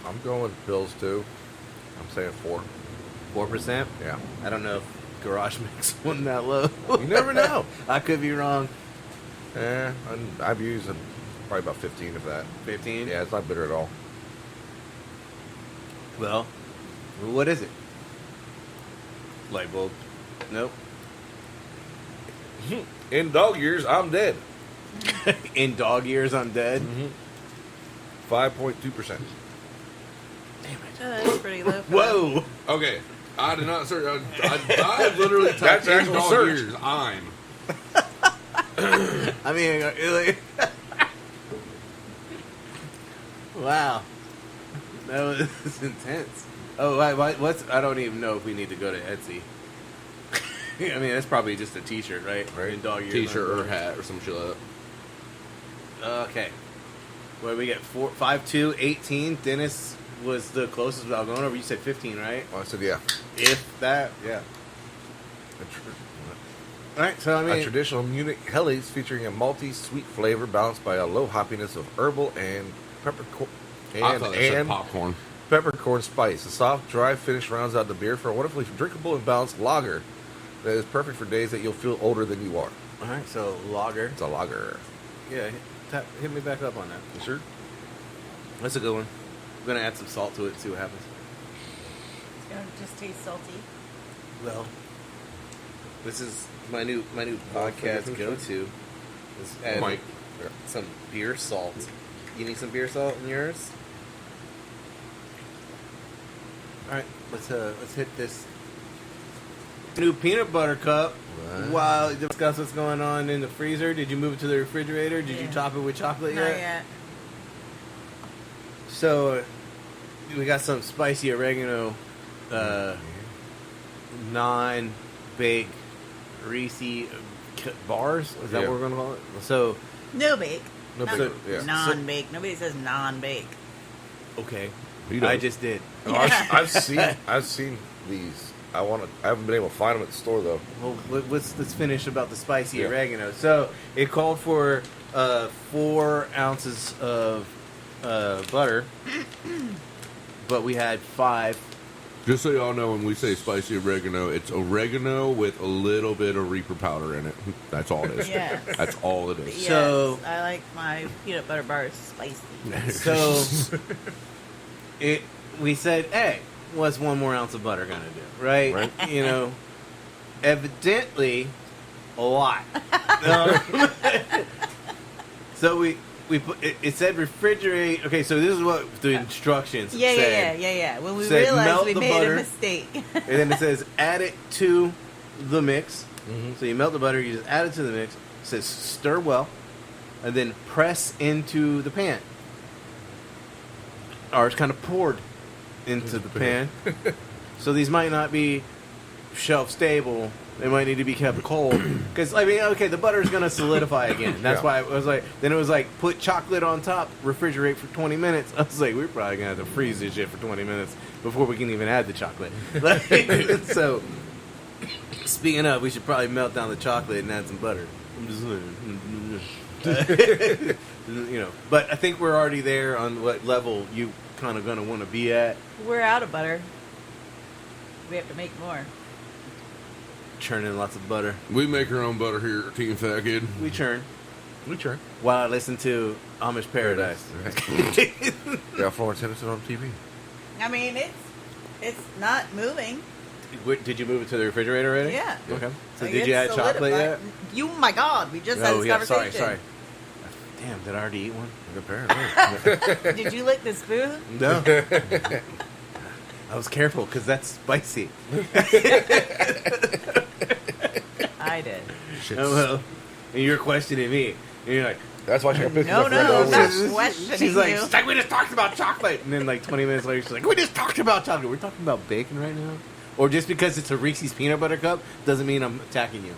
I'm going with pills too. I'm saying 4. 4%. Yeah. I don't know if Garage makes one that low. You never know. I could be wrong. I've used probably about 15 of that. 15. Yeah, it's not bitter at all. Well, what is it? Light bulb. Nope. In dog years, I'm dead. In dog years, I'm dead. 5.2%. That's pretty low. for Whoa. Okay, I did not search. I literally typed That's in actual dog search. years. I'm. I mean, like, wow. That was intense. Oh, what's? I don't even know if we need to go to Etsy. I mean, that's probably just a T-shirt, right? Right. In dog ears. T-shirt or hat or some shit like that. Okay. What do we get? 5'2", 18. Dennis was the closest without going over. You said 15, right? Well, I said, yeah. If that, yeah. All right, so I A mean, traditional Munich Hellies featuring a malty, sweet flavor balanced by a low hoppiness of herbal and peppercorn I thought it said popcorn. peppercorn spice. A soft, dry finish rounds out the beer for a wonderfully drinkable and balanced lager that is perfect for days that you'll feel older than you are. all right, so lager. It's a lager. Yeah, hit me back up on that. You sure? That's a good one. I'm gonna add some salt to it and see what happens. It's gonna just taste salty. Well, this is my new podcast go-to. Is add Mike. some beer salt. You need some beer salt in yours? All right, let's hit this new peanut butter cup. What? While you discuss what's going on in the freezer, did you move it to the refrigerator? Did you Yeah. top it with chocolate Not yet? yet. So we got some spicy oregano, non-bake Reese bars. Is that Yeah. what we're gonna call it? So No bake. No Not bake, yeah. Non-bake. Nobody says non-bake. okay, You know. I just did. Oh, I've seen these. I haven't been able to find them at the store though. Well, let's finish about the spicy Yeah. oregano. So it called for 4 ounces of butter, but we had 5. Just so y'all know, when we say spicy oregano, it's oregano with a little bit of Reaper powder in it. That's all it is. Yes. That's all it is. Yes, So- I like my peanut butter bars spicy. So we said, hey, what's 1 more ounce of butter gonna do, right? Right. You know, evidently, a lot. So we put it said refrigerate. Okay, so this is what the instructions said. Yeah. When we Said realized melt we the made butter. a mistake. And then it says add it to the mix. Mm-hmm. So you melt the butter, you just add it to the mix. It says stir well, and then press into the pan. Ours kind of poured into the pan. So these might not be shelf stable. They might need to be kept cold. Because, I mean, okay, the butter's going to solidify again. That's Yeah. why it was like, then it was like, put chocolate on top, refrigerate for 20 minutes. I was like, we're probably going to have to freeze this shit for 20 minutes before we can even add the chocolate. So, speaking of, we should probably melt down the chocolate and add some butter. I'm just saying. You know, but I think we're already there on what level you kind of going to want to be at. We're out of butter. We have to make more. Churning lots of butter. We make our own butter here at Team Fat Kid. We churn. We turn. While I listen to Amish Paradise. Got Florence Henderson on TV. I mean, it's not moving. Did you move it to the refrigerator already? Yeah. Okay. So Like, did it's you add chocolate yet? solidified. You, my God, we just had Oh, this yeah. conversation. Sorry. Damn, did I already eat one? Apparently. Did you lick the spoon? No. I was careful because that's spicy. I did. Oh, well. And you're questioning me. And you're like, That's why she got pissed No, off. no, Right not now. questioning she's like, you. we just talked about chocolate. And then like 20 minutes later, she's like, we just talked about chocolate. We're talking about bacon right now? Or just because it's a Reese's peanut butter cup doesn't mean I'm attacking you.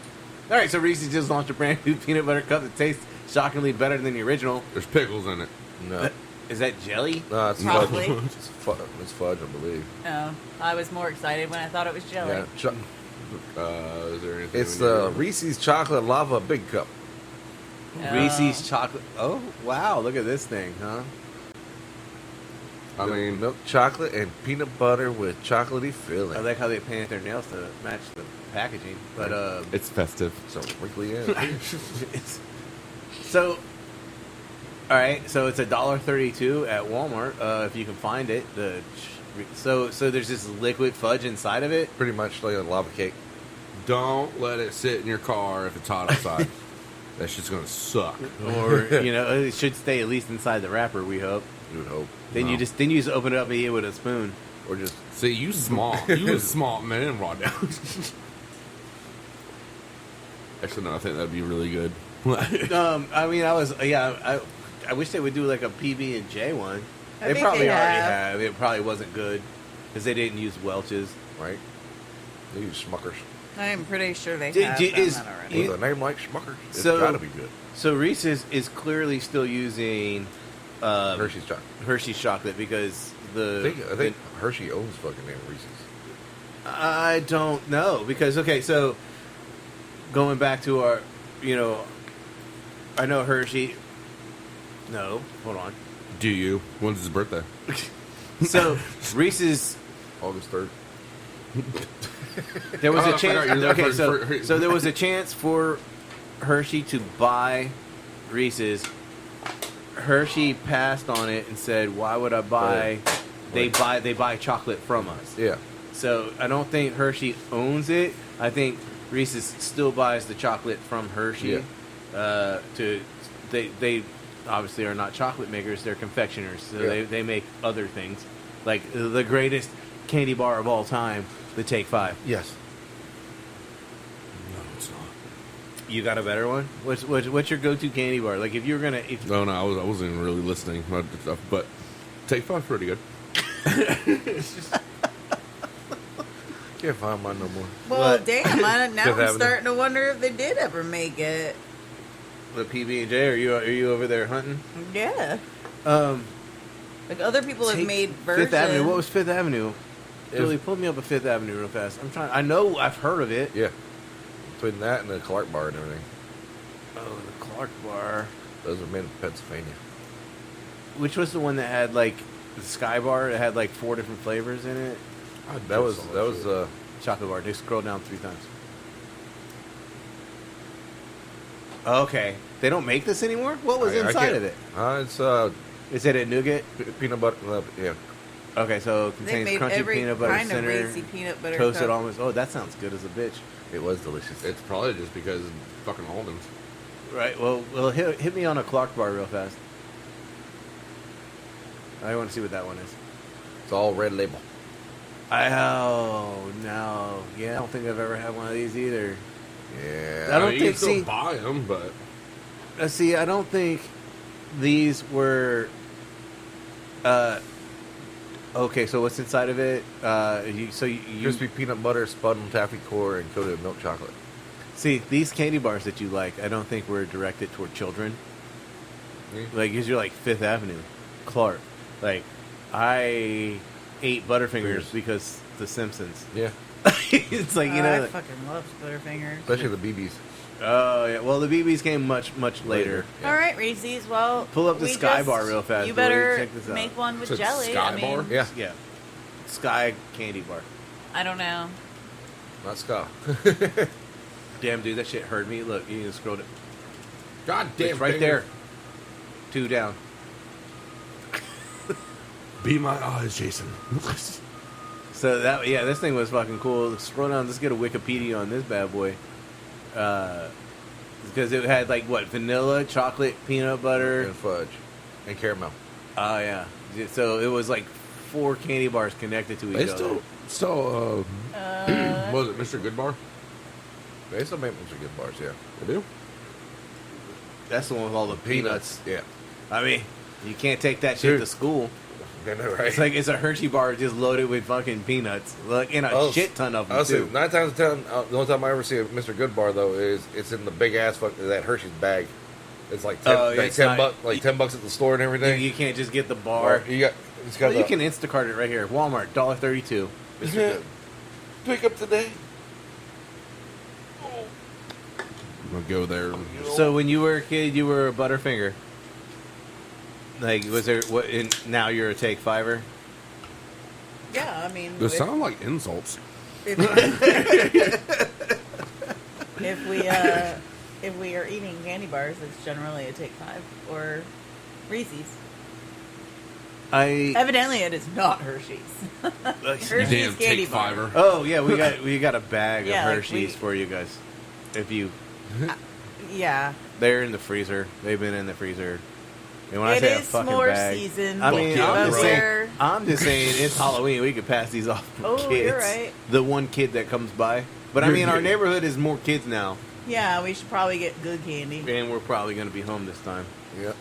All right, so Reese's just launched a brand new peanut butter cup that tastes shockingly better than the original. There's pickles in it. No. Is that jelly? No, it's Probably. fudge. It's fudge, I believe. No, I was more excited when I thought it was jelly. Yeah. Is there anything? It's we need the to- Reese's Chocolate Lava Big Cup. Reese's chocolate. Oh, wow. Look at this thing, huh? I mean, Milk chocolate and peanut butter with chocolatey filling. I like how they painted their nails to match the packaging. But, it's festive. So wrinkly in. it's, so, all right. So it's $1.32 at Walmart, if you can find it. So there's this liquid fudge inside of it. Pretty much like a lava cake. Don't let it sit in your car if it's hot outside. That shit's gonna suck. Or, it should stay at least inside the wrapper, we hope. You would hope. Then you No. just open it up and eat it with a spoon. Or just See, you smart. You a smart man, right now. Actually, no, I think that'd be really good. I mean, I wish they would do like a PB and J one. I They think probably they already have. have. It probably wasn't good because they didn't use Welch's. right. They use Smuckers. I'm pretty sure they Did- have did- done is- that already. With a name like Schmuckers, it's So- gotta be good. So Reese's is clearly still using Hershey's chocolate. Hershey's chocolate because I think Hershey owns fucking damn Reese's. I don't know because so going back to our, I know Hershey. No, hold on. Do you? When's his birthday? So Reese's, August 3rd. there was Oh, a I chance. forgot you're Okay, there so there was a chance for Hershey to buy Reese's. Hershey passed on it and said, "Why would I buy?" They buy chocolate from us. Yeah. So I don't think Hershey owns it. I think Reese's still buys the chocolate from Hershey. Yeah. They obviously are not chocolate makers; they're confectioners. So Yeah. they make other things, like the greatest candy bar of all time, the Take 5. Yes. No, it's not. You got a better one? What's your go-to candy bar? Like if you were gonna, No, I wasn't even really listening. But Take 5 pretty good. Can't find mine no more. Well, What? damn! Now Fifth I'm Avenue. starting to wonder if they did ever make it. the PB&J, are you over there hunting? Yeah, Um, like other people have Take made versions. Fifth Avenue. What was Fifth Avenue? It Billy, was- pull me up a Fifth Avenue real fast. I know I've heard of it. Yeah. Between that and the Clark bar and everything. Oh, the Clark bar. Those are made in Pennsylvania. Which was the one that had like the Sky Bar? It had like 4 different flavors in it. That was Chocolate bar. Just scroll down 3 times. Okay, they don't make this anymore. What was I inside can't- of it? It's Is it a nougat? peanut butter. Yeah. Okay, so it They contains made crunchy every peanut butter kind of center, racy peanut butter. toasted cup. almonds. Oh, that sounds good as a bitch. It was delicious. It's probably just because fucking almonds. Right. Well, hit me on a Clark bar real fast. I want to see what that one is. It's all red label. Oh no, yeah, I don't think I've ever had one of these either. Yeah. I don't you think- can still see- buy them, but See, I don't think these were. Okay, so what's inside of it? You Crispy peanut butter, spun taffy core, and coated in milk chocolate. see these candy bars that you like. I don't think were directed toward children. Like, because you're like Fifth Avenue, Clark. Like, I ate Butterfingers because The Simpsons. Yeah. It's like, I fucking love Butterfingers. Especially the BBs. Oh yeah. Well, the BBs came much later. Yeah. All right, Reese's. Well, Pull up the we Sky just- Bar real fast, You Billy. better Check this out. make one with It's a jelly. Sky I mean, Bar? Yeah. Yeah. Sky candy bar. I don't know. Not ska. Damn, dude, that shit hurt me. Look, you can scroll it. God damn, It's right finger. there. 2 down. Be my eyes, Jason. So this thing was fucking cool. Scroll down. Let's get a Wikipedia on this bad boy. Because it had like what, vanilla, chocolate, peanut butter. And fudge. And caramel. Oh yeah. So it was like 4 candy bars connected to each They other. still was it Mr. Goodbar? They still make Mr. Good bars, yeah. They do. That's the one with all the peanuts. Yeah. I mean, you can't take that shit Dude. to school. I know, right? It's like it's a Hershey bar just loaded with fucking peanuts, like in a Oh, shit ton of them I'll say too. 9 times out of 10, the only time I ever see a Mr. Good bar though is it's in the big ass that Hershey's bag. It's like 10, Oh, yeah, like it's 10 not- bucks, like $10 at the store and everything. You can't just get the Or bar. you got, it's got Well, you can Instacart it right here. Walmart, $1.32. Mr. Good. Pick up today. I'm gonna go there. So when you were a kid, you were a Butterfinger. Like, was there what? Now you're a Take Fiver. Yeah, I mean, Those sound like insults. if we are eating candy bars, it's generally a Take 5 or Reese's. Evidently, it is not Hershey's. Hershey's Damn candy Take bar. Fiver. Oh yeah, we got a bag Yeah, of like Hershey's for you guys. If you, Yeah, they're in the freezer. They've been in the freezer. And when I it say a is fucking s'more bag, season. I mean, Fuck yeah, I'm bro. just saying it's Halloween. We could pass these off to Oh, kids. you're right. The one kid that comes by. But I mean, our neighborhood is more kids now, Yeah, we should probably get good candy. and we're probably going to be home this time. Yeah.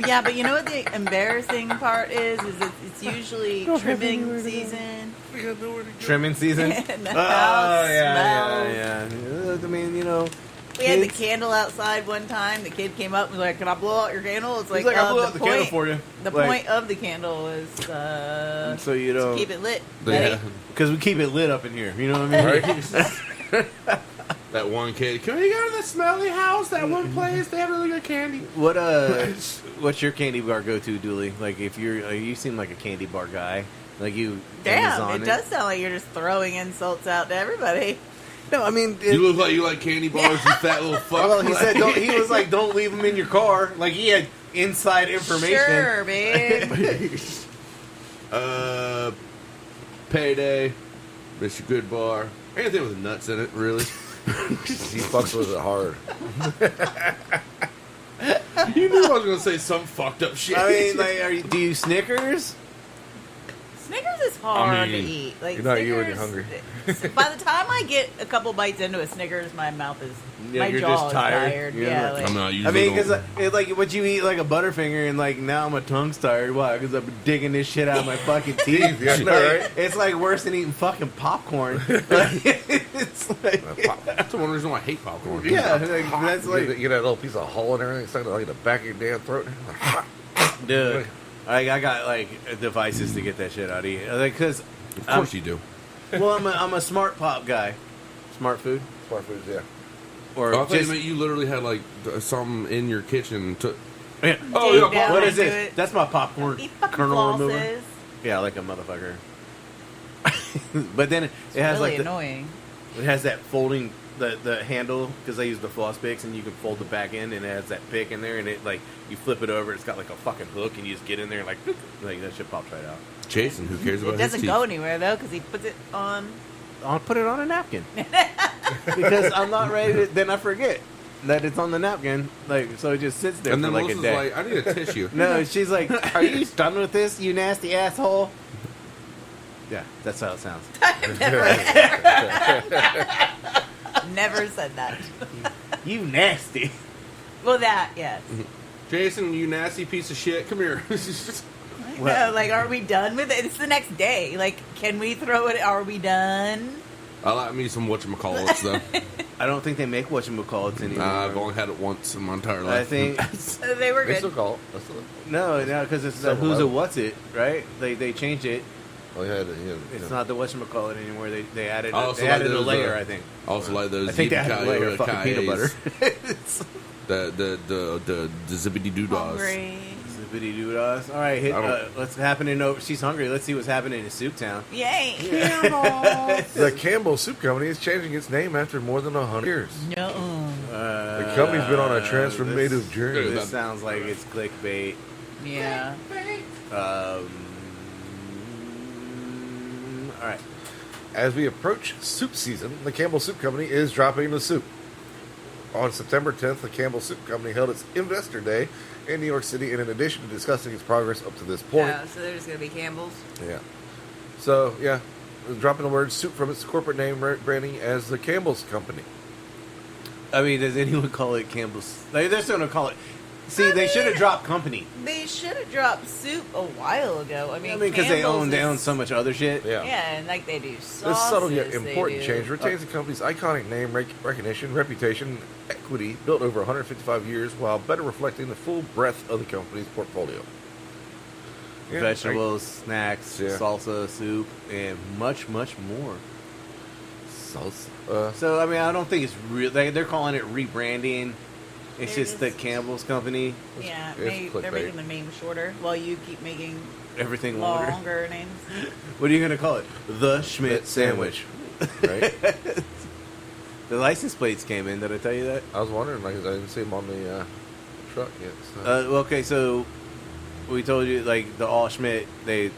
Yeah, but you know what the embarrassing part is it's usually trimming season. We got nowhere to go. Trimming season. And the Oh house yeah. I mean, you know, We had the kids- candle outside one time. The kid came up and was like, "Can I blow out your candle?" It's He's like, I blew the out the point, candle for you. The Like, point of the candle is so you to don't, keep it lit. Yeah. because we keep it lit up in here. You know what I mean? Right? That one kid. Can we go to the smelly house? That one place. They have really good candy. What what's your candy bar go to, Dooley? Like if you're, you seem like a candy bar guy. Like you, Damn, Amazon it does sound like you're just throwing insults out to everybody. No, I mean, You look like you like candy bars, you fat little fuck. well, he said don't, he was like, don't leave them in your car. Like he had inside information. Sure, man. Payday, Mr. Good Bar, anything with nuts in it, really. He fucks with it hard. You knew I was gonna say some fucked up shit. I mean, like, do you Snickers? Snickers is hard I mean, to eat. Like, you're not you when you're Snickers- hungry. By the time I get a couple bites into a Snickers, my mouth is Yeah, my you're jaw just is tired. tired. You're Yeah, like- like, I'm not I usually. mean, because it's like what you eat like a Butterfinger, and like now my tongue's tired. Why? Because I've been digging this shit out of my fucking teeth. Yeah, I know, Like, right? it's like worse than eating fucking popcorn. Like, it's like, That's the one reason why I hate popcorn. yeah, like, that's You like, get that little piece of hole and everything stuck like in the back of your damn throat. dude. I got like devices to get that shit out of you. Like, cause Of course you do. well, I'm a smart pop guy. Smart food, Smart foods, yeah. or I thought just you literally had like something in your kitchen. yeah. Oh, dig yeah, down What is into this? it. That's my popcorn Eat fucking kernel remover. flosses. Yeah, like a motherfucker. But then it It's has really like annoying. it has that folding the handle, because I use the floss picks, and you can fold it back in, and it has that pick in there, and it like you flip it over, it's got like a fucking hook, and you just get in there and like that shit pops right out. Jason, who cares about It his doesn't teeth? go anywhere though because he puts it on. I'll put it on a napkin because I'm not ready to. Then I forget that it's on the napkin, like so it just sits there And for then like Melissa's a day. like, I need a tissue. No, she's like, "Are you done with this, you nasty asshole?" Yeah, that's how it sounds. Never said that. You nasty. Well, that yes. Jason, you nasty piece of shit, come here. Well- No, like, are we done with it? It's the next day. Like, can we throw it? Are we done? I like me some whatchamacallits, though. I don't think they make whatchamacallits anymore. I've only had it once in my entire life. I think They were They good. still call it. That's the, no, because it's the 7-Eleven. who's a what's it, right? They changed it. oh, yeah, It's not the whatchamacallit anymore. They added I also they like added a those, layer, I think. I also like those I think they added a layer of fucking peanut butter. Yippee-ki-yay's. the zippity doo dahs. Hungry. Zippity doo dahs. All right, hit, I don't- what's happening over? She's hungry. Let's see what's happening in Soup Town. Yay. The Campbell Soup Company is changing its name after more than 100 years. No. The company's been on a transformative journey. This sounds like it's clickbait. Yeah. All right. As we approach soup season, the Campbell Soup Company is dropping the soup. On September 10th, the Campbell Soup Company held its Investor Day in New York City, and in addition to discussing its progress up to this point, Yeah, so there's going to be Campbell's. yeah. So, yeah, dropping the word soup from its corporate name, branding as the Campbell's Company. I mean, does anyone call it Campbell's? Like, they're still gonna call it. See, they should have dropped company. They should have dropped soup a while ago. I mean, Because they Campbell's own is- so much other shit. Yeah. Yeah, and like they do sauces. This subtle yet they important do- change retains the company's iconic name, recognition, reputation, equity built over 155 years, while better reflecting the full breadth of the company's portfolio. Yeah, Vegetables, snacks, Yeah. salsa, soup, and much, much more. Salsa. So, I mean, I don't think it's real. They're calling it rebranding. It's They're just the just- Campbell's Company. Yeah, It's they're clickbait. making the name shorter while you keep making Everything longer. longer names. What are you going to call it? The Schmidt Sandwich. Right? The license plates came in. Did I tell you that? I was wondering, like, I didn't see them on the truck yet. So. Well, okay, so we told you, like, the All Schmidt, they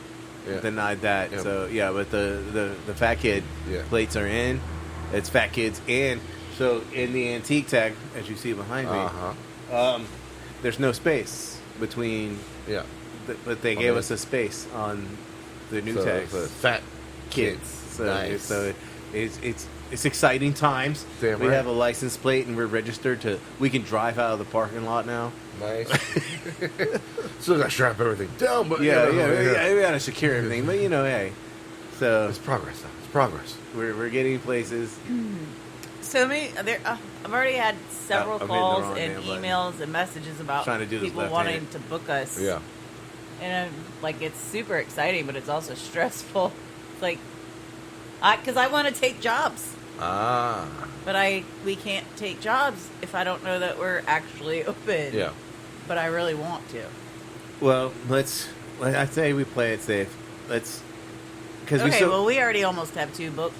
Yeah. denied that. Yeah. So, yeah, but the Fat Kid Yeah. plates are in. It's Fat Kids. And so in the antique tag, as you see behind me, Uh-huh. there's no space between, Yeah. but they On gave the- us a space on the new So, tags. the fat Kids. So, Nice. so it's exciting times. Damn we right. have a license plate and we're registered to. We can drive out of the parking lot now. Nice. Still got to strap everything down, but Yeah, you know, yeah, we gotta secure everything. But hey, So It's progress, though. It's progress. we're getting places. So I've already had several I'm hitting the calls wrong and damn button. emails and messages about Trying to do this people left wanting hand. to book us. Yeah. And it's super exciting, but it's also stressful. It's like, because I want to take jobs, Ah. but we can't take jobs if I don't know that we're actually open. Yeah. But I really want to. Well, I say we play it safe. Because Okay, we already almost have 2 booked.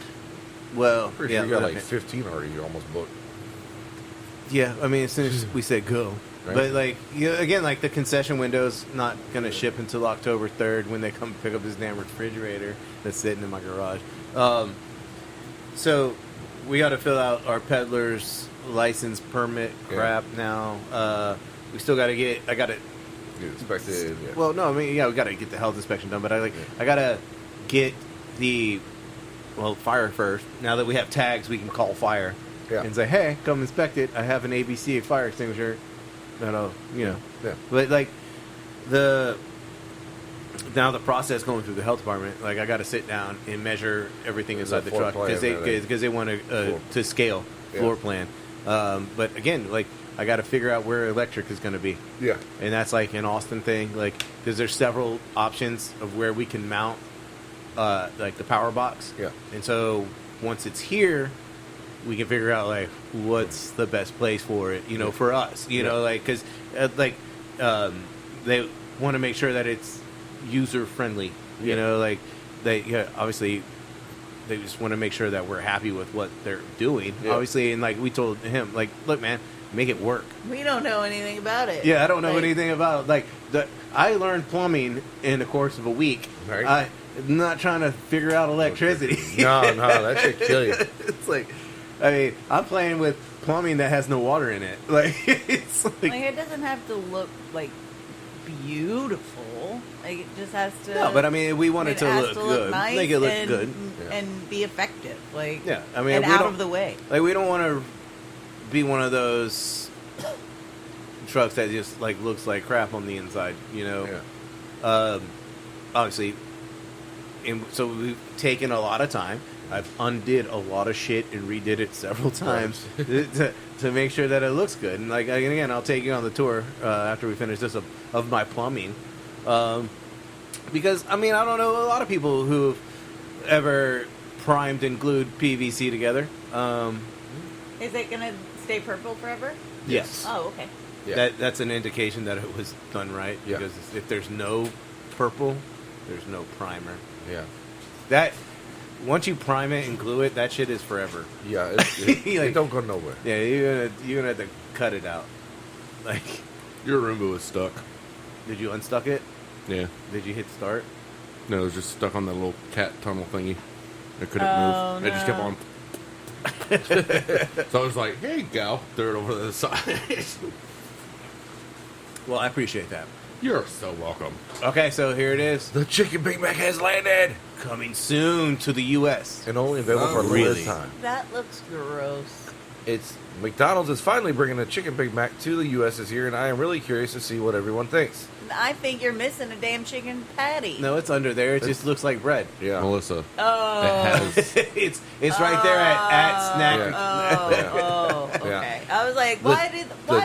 Pretty sure you got like 15 already. You almost booked. Yeah, I mean, as soon as we said go. Right. But, like, again, like, the concession window's not going to ship until October 3rd when they come pick up this damn refrigerator that's sitting in my garage. So, we got to fill out our peddler's license permit crap now. We still got to I got to... You expected. Yeah. Well, no, I mean, we got to get the health inspection done, but I got to get the... Well, fire first. Now that we have tags, we can call fire. Yeah. And say, hey, come inspect it. I have an ABC fire extinguisher. That'll, Yeah. But, like, now the process going through the health department, like, I got to sit down and measure everything inside the floor truck plan, because they want to scale floor plan. But, again, like, I got to figure out where electric is going to be. Yeah. And that's, like, an Austin thing. Like, because there's several options of where we can mount, like, the power box. Yeah. And so once it's here, we can figure out, like, what's the best place for it, for us, like, because, they want to make sure that it's user-friendly, like, obviously, they just want to make sure that we're happy with what they're doing, obviously, and, like, we told him, like, look, man, make it work. We don't know anything about it. Yeah, I don't know anything about, like, I learned plumbing in the course of a week. Right. I'm not trying to figure out electricity. No, that should kill you. It's like, I mean, I'm playing with plumbing that has no water in it. Like, it's like it doesn't have to look like beautiful. Like, it just has to. no, but I mean, we want it to has look to good, nice make it look and, good, and be effective. Like, yeah. I mean, and we out don't, of the way. like, we don't want to be one of those trucks that just like looks like crap on the inside, Yeah. Obviously, and so we've taken a lot of time. I've undid a lot of shit and redid it several times to make sure that it looks good. And like again, I'll take you on the tour after we finish this of my plumbing, because I mean I don't know a lot of people who've ever primed and glued PVC together. Is it gonna stay purple forever? Yes. Oh, okay. Yeah. That's an indication that it was done right. Yeah. Because if there's no purple, there's no primer. Yeah. That once you prime it and glue it, that shit is forever. Yeah. It don't go nowhere. Yeah, you're gonna have to cut it out. Like, Your Roomba was stuck. did you unstuck it? Yeah. Did you hit start? No, it was just stuck on that little cat tunnel thingy. It couldn't Oh, move. It just kept no. on. So I was like, hey, gal, throw it over to the side. Well, I appreciate that. You're so welcome. Okay, so here it is. The Chicken Big Mac has landed, Coming soon to the U.S. and only available Oh, for a limited really? time. That looks gross. It's McDonald's is finally bringing the Chicken Big Mac to the U.S. this year, and I am really curious to see what everyone thinks. I think you're missing a damn chicken patty. No, it's under there. It just looks like bread. Yeah. Melissa, Oh. it has. it's right there at snack. Yeah. Oh, Yeah. okay. I was like, why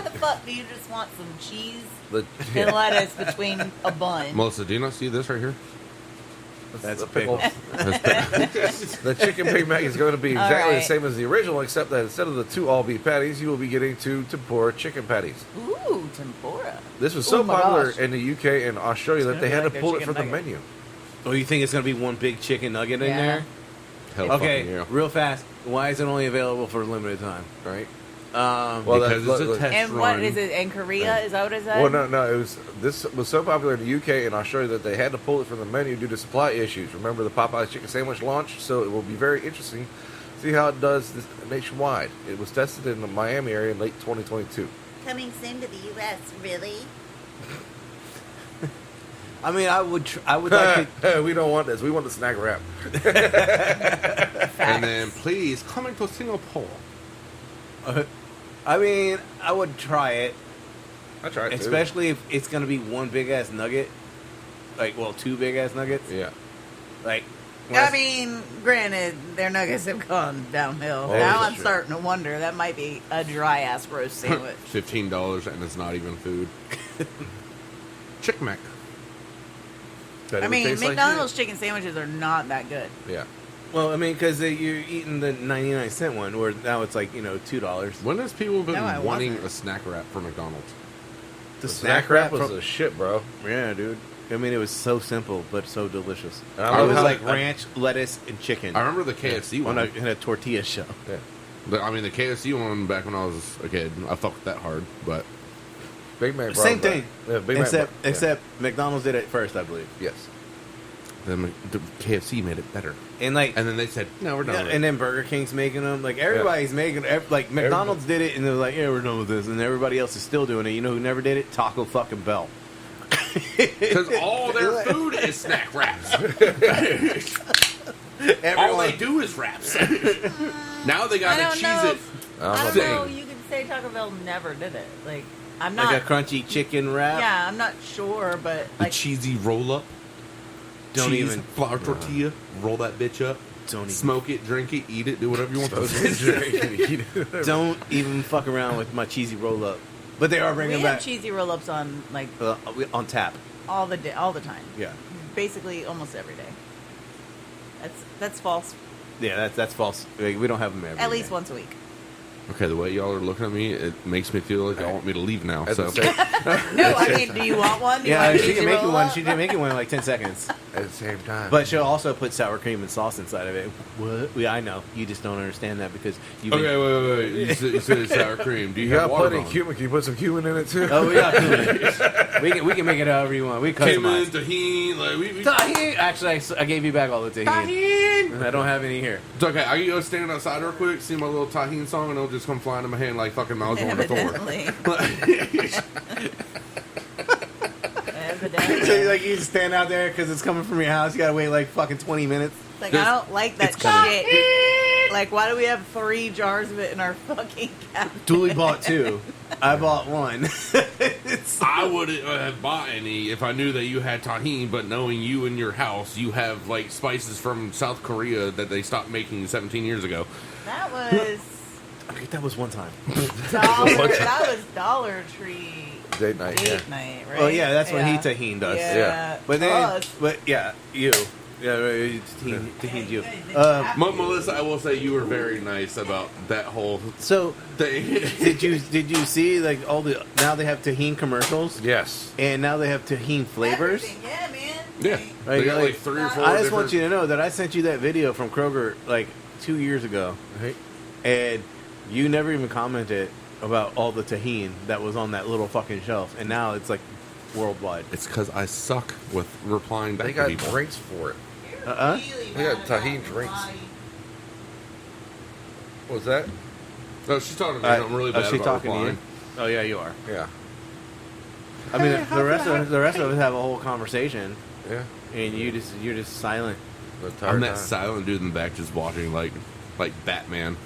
the fuck do you just want some cheese The, and lettuce between a bun? Melissa, do you not see this right here? That's the pickle. The Chicken Big Mac is going to be All exactly the right. same as the original, except that instead of the 2 all-beef patties, you will be getting 2 tempura chicken patties. Ooh, tempura. This was so Oh my popular gosh. in the UK and Australia that gonna they be had like to their pull it chicken from the nugget. menu. Oh, you think it's gonna be one big chicken nugget in Yeah. there? Hell Okay, fucking yeah. real fast. Why is it only available for a limited time? Right. Well, Because that's- it's a test And run. what is it? In Korea? Is that what it said? Well, no. This was so popular in the UK and Australia that they had to pull it from the menu due to supply issues. Remember the Popeyes chicken sandwich launch? So it will be very interesting to see how it does this nationwide. It was tested in the Miami area in late 2022. Coming soon to the U.S. Really? I mean, I would like to. We don't want this. We want the snack wrap. And then, please, coming to Singapore. I mean, I would try it, I tried it. especially if it's gonna be one big ass nugget. Like, well, 2 big ass nuggets. Yeah. Like, I mean, granted, their nuggets have gone downhill. Oh, Now that's I'm true. starting to wonder that might be a dry ass roast sandwich. $15 and it's not even food. Chick Mac. That I would mean, taste like McDonald's chicken sandwiches are not that good. shit. Yeah. Well, I mean, because you're eating the 99-cent one, where now it's like, $2. When has people been No, I wanting wasn't. a snack wrap for McDonald's? The Snack wrap was the shit, bro. Yeah, dude. I mean, it was so simple, but so delicious. And I It love was how- like ranch, lettuce, and chicken. I remember the KFC one. in a tortilla shell. Yeah. The KFC one back when I was a kid, I fucked that hard, but Big Mac. brought Same it back. thing. Yeah, Big Mac. Except McDonald's did it first, I believe. Yes. the KFC made it better. And like, And then they said, no, we're done yeah, with it. and then Burger King's making them. Like everybody's making. Like McDonald's did it, and they're like, yeah, we're done with this, and everybody else is still doing it. You know who never did it? Taco fucking Bell. Because all their food is snack wraps. All they do is wraps. Now they got I to don't cheese know. it. I don't thing. know. You could say Taco Bell never did it. Like, I'm not. Like a crunchy chicken wrap. Yeah, I'm not sure, but The like, cheesy roll up. Don't cheese, even- flour tortilla. Roll that bitch up. Don't even- Smoke it, drink it, eat it, do whatever you want to. Don't even fuck around with my cheesy roll up. But they are we bringing have back cheesy roll-ups on like on tap. all the time. Yeah, Basically, almost every day. That's false. yeah, that's false. Like, we don't have them every At least day. once a week. Okay, the way y'all are looking at me, it makes me feel like y'all want me to leave now. At So the same, No, I mean, do you want one? Do you Yeah, want a she cheesy can make you one. roll-up? She can make you one in like 10 seconds. at the same time. But she'll also put sour cream and sauce inside of it. What? Yeah, I know. You just don't understand that because you've been... Okay, wait. You said it's sour cream. Do you you have got water plenty of cumin. Can you put some cumin in it too? Oh, we got cumin. we can make it however you want. We Cumin, customize. tahini, like we. Tahini. Actually, I gave you back all the tahini. I don't have any here. It's okay. I can go stand outside real quick, see my little tahini song, and it'll just come flying in my hand like fucking Miles on the Thor. Evidently. So, Evidently. like you stand out there because it's coming from your house. You gotta wait like fucking 20 minutes. Like, I don't like that It's coming. shit. Like, why do we have 3 jars of it in our fucking cabinet? Dooley bought 2. I bought 1. I wouldn't have bought any if I knew that you had tahini, but knowing you in your house, you have like spices from South Korea that they stopped making 17 years ago. That was Okay, that was one time. that was Dollar Tree Date night. date Yeah. night, right? Oh yeah, that's what he tahined us. Yeah. But then, Us. but yeah, you. Yeah, right, tahined you. Melissa, I will say you were very nice about that whole So thing. did you see like all the now they have tahini commercials Yes. and now they have tahini flavors. Everything, yeah, man. Yeah, Right, they got like, like 3 or 4 I just different. want you to know that I sent you that video from Kroger like 2 years ago, Right. and you never even commented about all the tahini that was on that little fucking shelf, and now it's like worldwide. It's because I suck with replying back They to got people. drinks for it. They got tahini drinks. What was that? No, she's talking to me. I'm really bad she about talking to you? replying. Oh yeah, you are. Yeah. I mean, the rest of us have a whole conversation, Yeah. and you're just silent. The entire I'm that time. silent dude in the back just watching like Batman.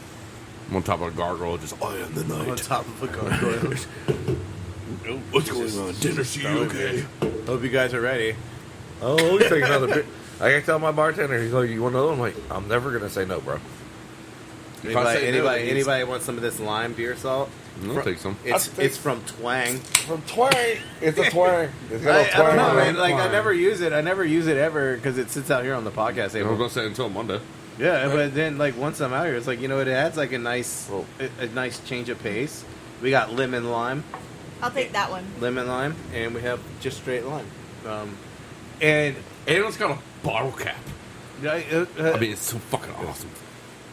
I'm on top of a gargoyle, just I am the On night. top of a gargoyle. What's going on? Dinner, see you okay? Hope you guys are ready. Oh, let me take another bit. I can tell my bartender. He's like, "You want another?" I'm like, "I'm never gonna say no, bro." If I say no, it means- Anybody want some of this lime beer salt? I'll take some. It's from Twang. From Twang. It's a Twang. It's got a I don't Twang know, on man. it. Like I Twang. never use it. I never use it ever because it sits out here on the podcast I was table. gonna say until Monday. Yeah, but then like once I'm out here, it's like it adds like a nice Well- a nice change of pace. We got lemon lime, I'll take that one. and we have just straight lime. And And it's got a bottle cap. I I mean, it's so fucking awesome.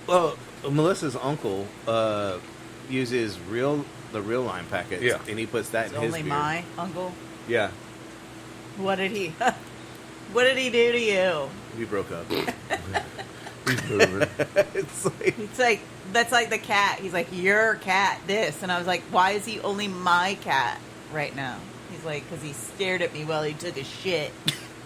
well, Melissa's uncle uses the real lime packets, Yeah. and he puts that It's in his only beer. my uncle. Yeah, What did he? What did he do to you? we broke up. He's moving. It's like It's like that's like the cat. He's like your cat. This, and I was like, why is he only my cat right now? He's like, because he stared at me while he took a shit.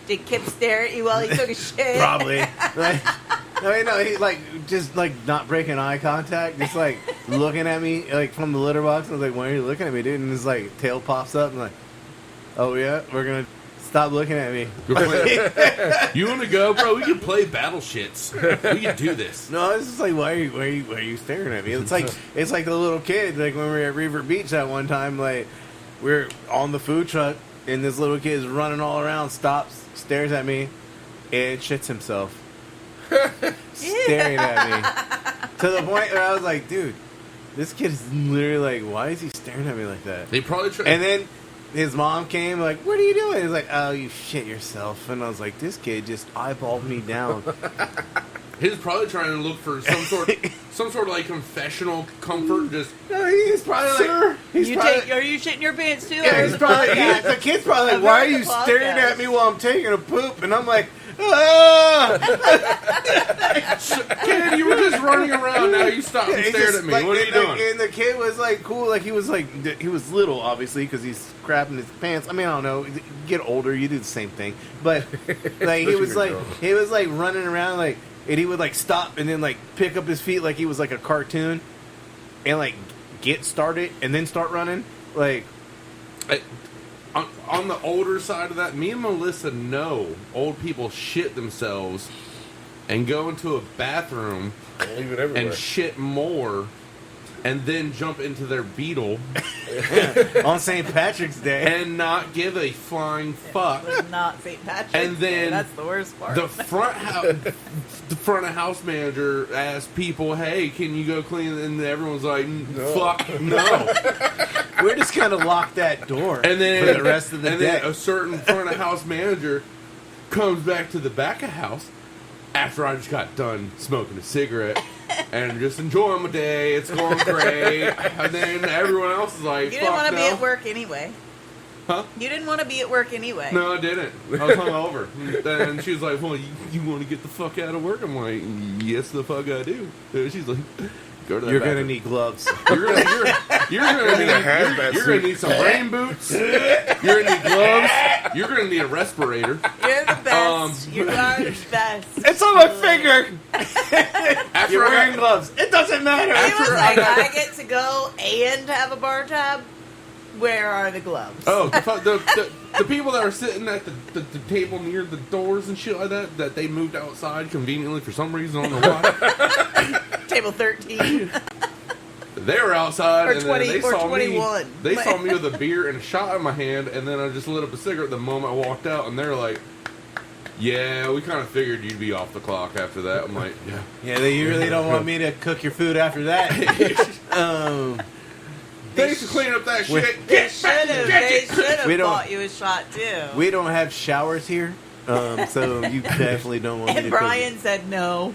Did Kip stare at you while he took a shit? probably. Like, no, he like just like not breaking eye contact, just like looking at me like from the litter box. I was like, "Why are you looking at me, dude?" And his like tail pops up and like, "Oh yeah, we're gonna Stop looking at me. You want to go, bro? We can play battle shits. We can do this. No, it's just like, why are you staring at me? It's like the little kid, like when we were at Reaver Beach that one time, like we're on the food truck and this little kid is running all around, stops, stares at me, and shits himself. Staring at me. To the point where I was like, dude, this kid is literally like, why is he staring at me like that? They probably And then his mom came, like, what are you doing? He's like, oh, you shit yourself. And I was like, this kid just eyeballed me down. He was probably trying to look for some sort of like confessional comfort. Just No, he's probably like, Are you shitting your pants too? yeah, he's probably, the kid's probably like, why are you staring at me while I'm taking a poop? And I'm like, ah! kid, you were just running around. Now you stopped and He stared just, at me. like, What are you doing? And the kid was like cool, like he was little, obviously, because he's crapping his pants. I mean, I don't know. You get older, you do the same thing. But like he was like running around, like, and he would like stop and then like pick up his feet like he was like a cartoon, and like get started and then start running. Like, On the older side of that, me and Melissa know old people shit themselves and go into a bathroom Leave it everywhere. and shit more, and then jump into their Beetle on St. Patrick's Day. and not give a flying fuck. It's not St. Patrick's And then Day. That's the worst part. The front of house manager asked people, "Hey, can you go clean?" And everyone's like, "Fuck no." We're just gonna lock that door And then for the rest of the and day. then a certain front of house manager comes back to the back of house after I just got done smoking a cigarette and just enjoying my day. It's going great. And then everyone else is like, you didn't want "Fuck to no." be at work anyway. Huh? You didn't want to be at work anyway. No, I didn't. I was hungover. And she was like, "Well, you want to get the fuck out of work?" I'm like, "Yes, the fuck I do." And she's like, "Go to that You're bathroom. gonna need gloves. You're gonna need some rain boots. You're gonna need gloves. You're gonna need a respirator. You're the best. You are the best. It's on my finger. After You're I wearing got, gloves. It doesn't matter. He was like, I get to go and have a bar tab. Where are the gloves? the people that are sitting at the table near the doors and shit like that they moved outside conveniently for some reason. I don't know why. Table 13. They were outside Or and 20 then they or saw 21. me. They saw me with a beer and a shot in my hand, and then I just lit up a cigarette the moment I walked out, and they're like, "Yeah, we kind of figured you'd be off the clock after that." I'm like, "Yeah." Yeah, you really don't want me to cook your food after that. Thanks for cleaning up that shit. They should have We don't- bought you a shot too. We don't have showers here, so you definitely don't want me And to cook Brian said no.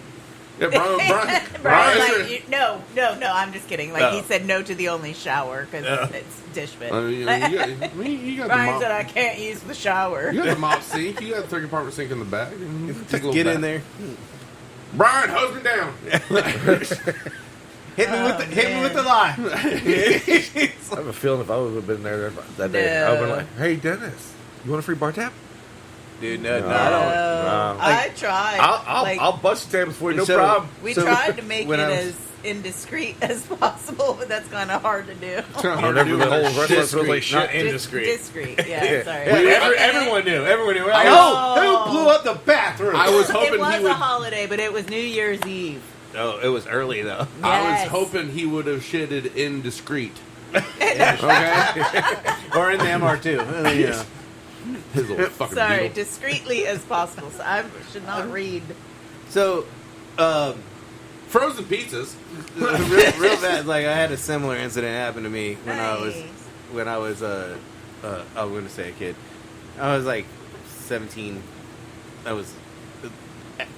Yeah, Brian's Brian like, said- no, I'm just kidding. Like, he said no to the only shower because it's dish pit. I mean, you got the Brian mop. said I can't use the shower. You got the mop sink. You got the 3-compartment sink in the back. Take a little Get bath. in there. Brian, hose me down. Hit me with the lie. I have a feeling if I would have been there that day, I would have been like, "Hey, Dennis, you want a free bar tab?" Dude, no, I don't. I tried. I'll bust the tables for you, no So- problem. We So, tried to make it when I was- as indiscreet as possible, but that's kind of hard to do. Whenever the whole restaurant smells like Not shit. indiscreet. Discreet, yeah, sorry. Everyone knew. Everyone knew. Like, Oh. who blew up the bathroom? I was It hoping was he would. a holiday, but it was New Year's Eve. Oh, it was early though. I was Yes. hoping he would have shitted indiscreet. Okay, Or in the MR2. You know. his little fucking Sorry, beetle. discreetly as possible. So I should not read. So, Frozen pizzas. real bad. Like I had a similar incident happen to me when I was I'm going to say a kid. I was like 17.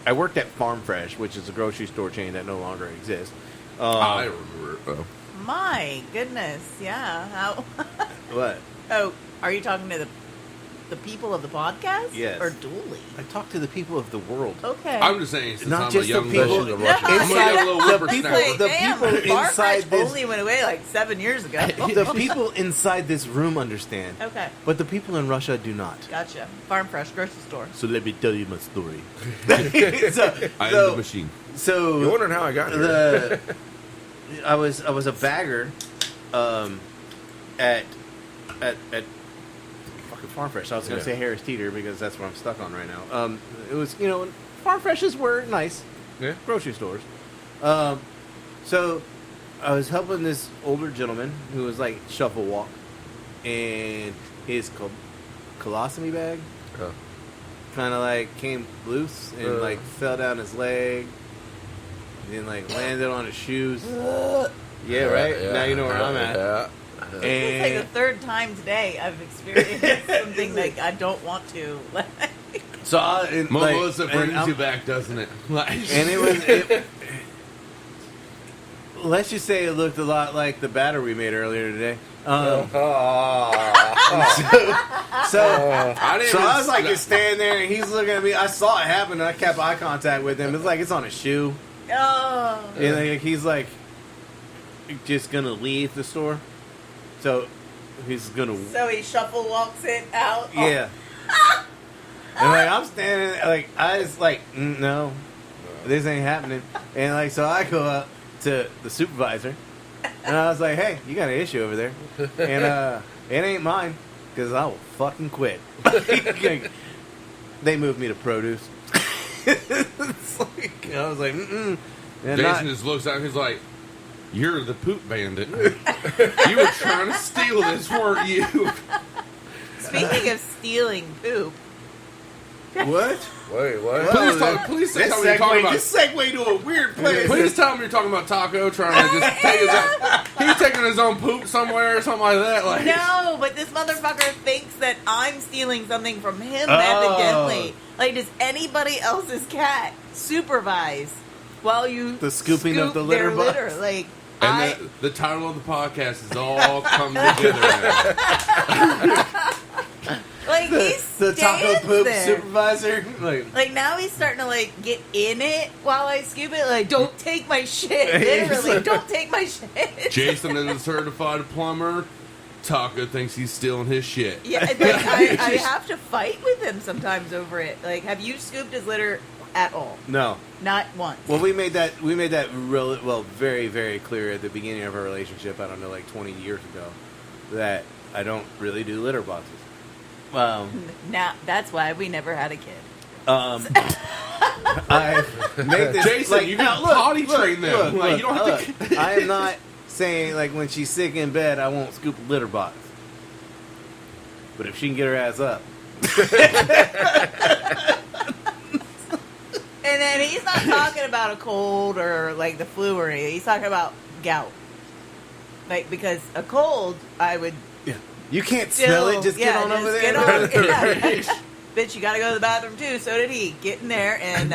I worked at Farm Fresh, which is a grocery store chain that no longer exists. I remember it though. My goodness, yeah. How? What? Oh, are you talking to the people of the podcast? Yes. Or Dooley? I talk to the people of the world. Okay. I'm just saying, since Not I'm just a the young people- Russian, No, I'm gonna get a little the whippersnapper. people- the Damn, people Bar inside Fresh this- only went away like 7 years ago. The people inside this room understand, Okay, but the people in Russia do not. gotcha. Farm Fresh grocery store. So let me tell you my story. I am the machine. So You're wondering how I got here. I was a bagger, at fucking fucking Farm Fresh. I was gonna Yeah. say Harris Teeter because that's what I'm stuck on right now. It was, Farm Freshes were nice Yeah. grocery stores. So I was helping this older gentleman who was like shuffle walk, and his colostomy bag Oh. kind of like came loose and like fell down his leg, and then like landed on his shoes. Yeah, right. Now you know where I'm at. Yeah. It's like And the third time today I've experienced something like I don't want to. so and, Melissa like, brings and you back, doesn't it? Like, And it was. Let's just say it looked a lot like the batter we made earlier today. So I didn't. I was like just standing there, and he's looking at me. I saw it happen, and I kept eye contact with him. It's like it's on his shoe, Oh. and like, he's like just gonna leave the store. So he's gonna. So he shuffle walks it out. Yeah. And like I'm standing, like I was like, no, this ain't happening. And like so, I go up to the supervisor, and I was like, hey, you got an issue over there, and it ain't mine, because I will fucking quit. They moved me to produce. It's like, I was like, mm-mm. And Jason just looks at him. He's like, "You're the poop bandit. You were trying to steal this, weren't you?" Speaking of stealing poop, what? Wait, what? Please tell me you're talking about. This segue to a weird place. Please tell me you're talking about Taco trying to just take his own. He's taking his own poop somewhere or something like that. Like, no, but this motherfucker thinks that I'm stealing something from him Oh. evidently. Like, does anybody else's cat supervise while you The scooping scoop of the litter their box? litter? Like, and the title of the podcast has all come together now. like he The taco stands poop there. supervisor. Like now he's starting to like get in it while I scoop it. Like, don't take my shit. He's Literally, like- don't take my shit. Jason is a certified plumber. Taco thinks he's stealing his shit. Yeah, and, like, I have to fight with him sometimes over it. Like, have you scooped his litter at all? No. Not once. Well, we made that very, very clear at the beginning of our relationship. I don't know, like 20 years ago, that I don't really do litter boxes. Now that's why we never had a kid. I made this. Jason, like, you now, can look, potty look, train them. look, Like, look, you don't have to. look. I am not saying like when she's sick in bed, I won't scoop a litter box. But if she can get her ass up, And then he's not talking about a cold or like the flu or anything. He's talking about gout. Like, because a cold, I would you can't still, smell it. Just get on just over there. get on. Yeah. Bitch, you gotta go to the bathroom too. So did he. Get in there and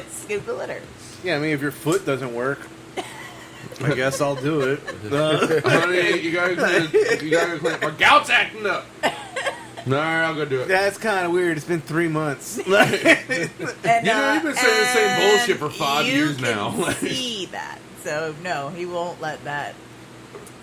scoop the litter. Yeah, I mean, if your foot doesn't work, I guess I'll do it. Honey, you gotta clean. My gout's acting up. All right, I'll go do it. That's kind of weird. It's been 3 months. And, You know, you've been saying the same and bullshit for 5 years now. You can see that. So no, he won't let that.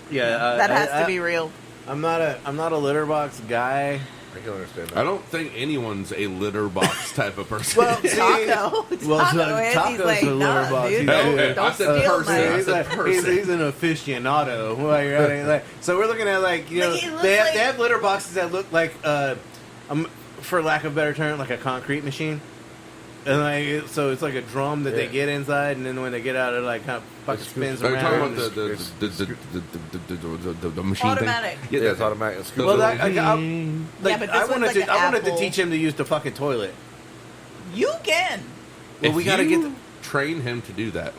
Yeah, That has to be real. I'm not a litter box guy. I can understand that. I don't think anyone's a litter box type of person. Well, see, Taco. well, Taco is. He's Taco's like, a litter nah, box. dude, He's don't, good. don't I said steal person. my. I He's, said person. he's an aficionado. While you're at it. Like, so we're looking at like you know Like, it looks they like- have litter boxes that look like for lack of a better term like a concrete machine. And like so it's like a drum that they Yeah. get inside, and then when they get out, it like kind of fucking spins Are you talking around. about the machine Automatic. thing? Yeah, it's automatic. Scoop Well, it. that, like, Yeah, but this I one's wanted like to. an I wanted to apple. teach him to use the fucking toilet. You can. Well, If we gotta you get. train him to do that.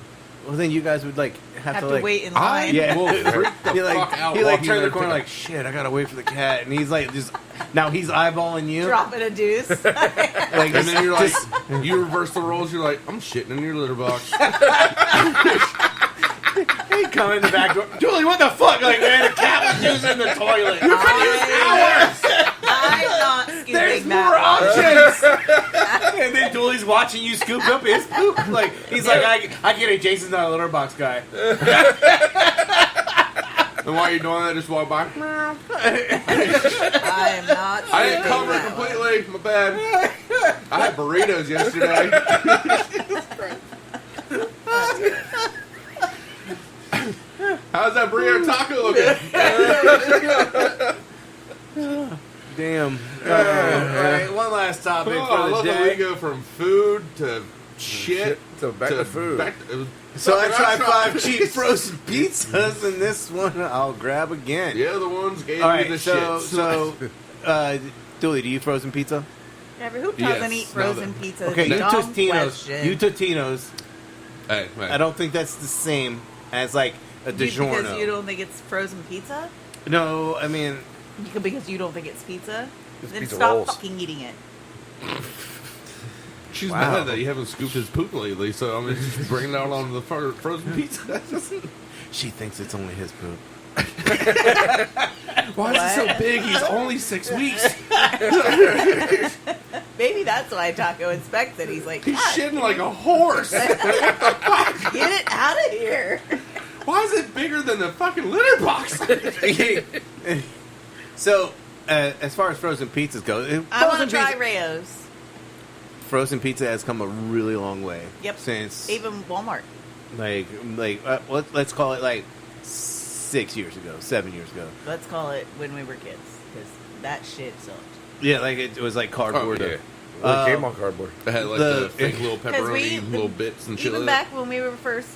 Well, then you guys would like have Have to to like wait in I line. Yeah. will freak the He like fuck out. he while like he's turned the there corner taking- like shit. I gotta wait for the cat, and he's like just now he's eyeballing you. Dropping a deuce. Like, And then you're like, just- you reverse the roles. You're like, I'm shitting in your litter box. he come in the back door. Julie, what the fuck? Like man, the cat was using the toilet. You I'm not scooping There's that more one. options. And then Julie's watching you scoop up his poop. Like he's like, I get it. Jason's not a litter box guy. And while you're doing that, just walk by. I am not. I didn't scooping cover it that one. completely. My bad. I had burritos yesterday. How's that burrito taco looking? Damn. All right, one last topic Oh, I for the love that we day. go from food to shit to back to food. So I tried Fucking 5 cheap frozen pizzas, and this one I'll grab again. The other ones gave All me right, the so shits. Dooley, do you eat frozen pizza? Never. Who Yes. doesn't eat frozen pizza? Okay, you Dumb Totino's. question. You Totino's. Hey, I don't think that's the same as like a Because you DiGiorno. don't think it's frozen pizza? No, I mean, Because you don't think it's pizza? It's Then pizza stop rolls. fucking eating it. she's Wow. mad that you haven't scooped his poop lately, so I'm just bringing it out on the frozen pizza. she thinks it's only his poop. Why is he so What? big? He's only 6 weeks. Maybe that's why Taco inspects it. He's like, He's "God, shitting like a horse. get it out of here." Why is it bigger than the fucking litter box? So, as far as frozen pizzas go, I want frozen to try pizza- Rayo's. Frozen pizza has come a really long way. Yep. Since Even Walmart. let's call it like 6 years ago, 7 years ago. Let's call it when we were kids. Because that shit sucked. Yeah, like it was like cardboard. Oh, yeah. Well, it came on cardboard. It had like The- the fake little 'Cause pepperoni little bits and shit. Even like back when we were first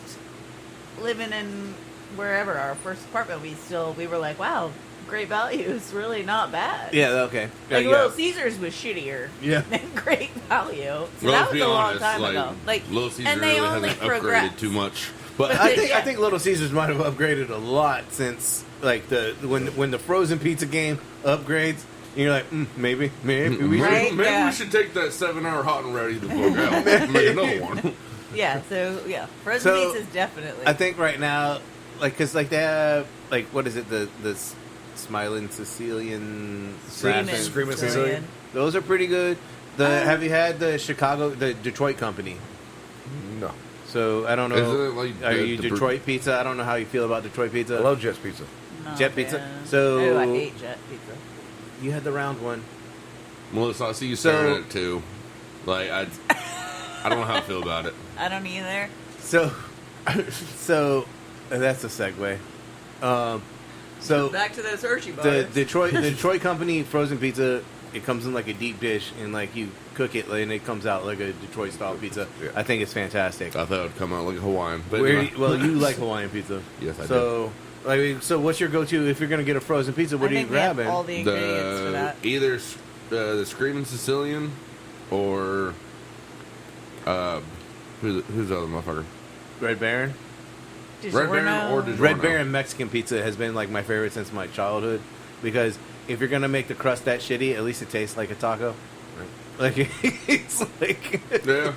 living in wherever, our first apartment, we were like, wow, great value. It's really not bad. Yeah, okay. Like yeah. Little Caesars was shittier Yeah. than great value. So Well, that let's was be a long honest, time like, ago. Like, Little Caesar and they really only hasn't progressed. upgraded too much. But I think Yeah. I think Little Caesars might have upgraded a lot since like when the frozen pizza game upgrades. And you're like, maybe we Right? should. maybe Yeah. we should take that 7-hour hot and ready to book out and make another one. Yeah, so, yeah. Frozen So, pizza's definitely. I think right now, like, because like they have like what is it the Smiling Sicilian Screamin' Screamin' Sicilian. Those are pretty good. Have you had the Detroit company? No. So I don't know. Isn't it like are the- you the Detroit pizza? I don't know how you feel about Detroit pizza. I love Jets Pizza. No, Jet pizza? man. So- Oh, I hate jet pizza. You had the round one. Melissa, I see you So- staring at it too. Like I don't know how I feel about it. I don't either. So that's a segue. So Back to those Hershey bars. the Detroit company frozen pizza, it comes in like a deep dish and like you cook it and it comes out like a Detroit style pizza. Yeah. I think it's fantastic. I thought it would come out like Hawaiian, but Where anyway. well, you like Hawaiian pizza. Yes, I so, so what's your go-to if you're gonna get a frozen pizza? What I are you think we have grabbing? all the ingredients for that. Either the Screaming Sicilian or who's the other motherfucker? Red Baron. Red Baron or DiGiorno. DiGiorno? Red Baron Mexican pizza has been like my favorite since my childhood because if you're gonna make the crust that shitty, at least it tastes like a taco. Like it's like Yeah.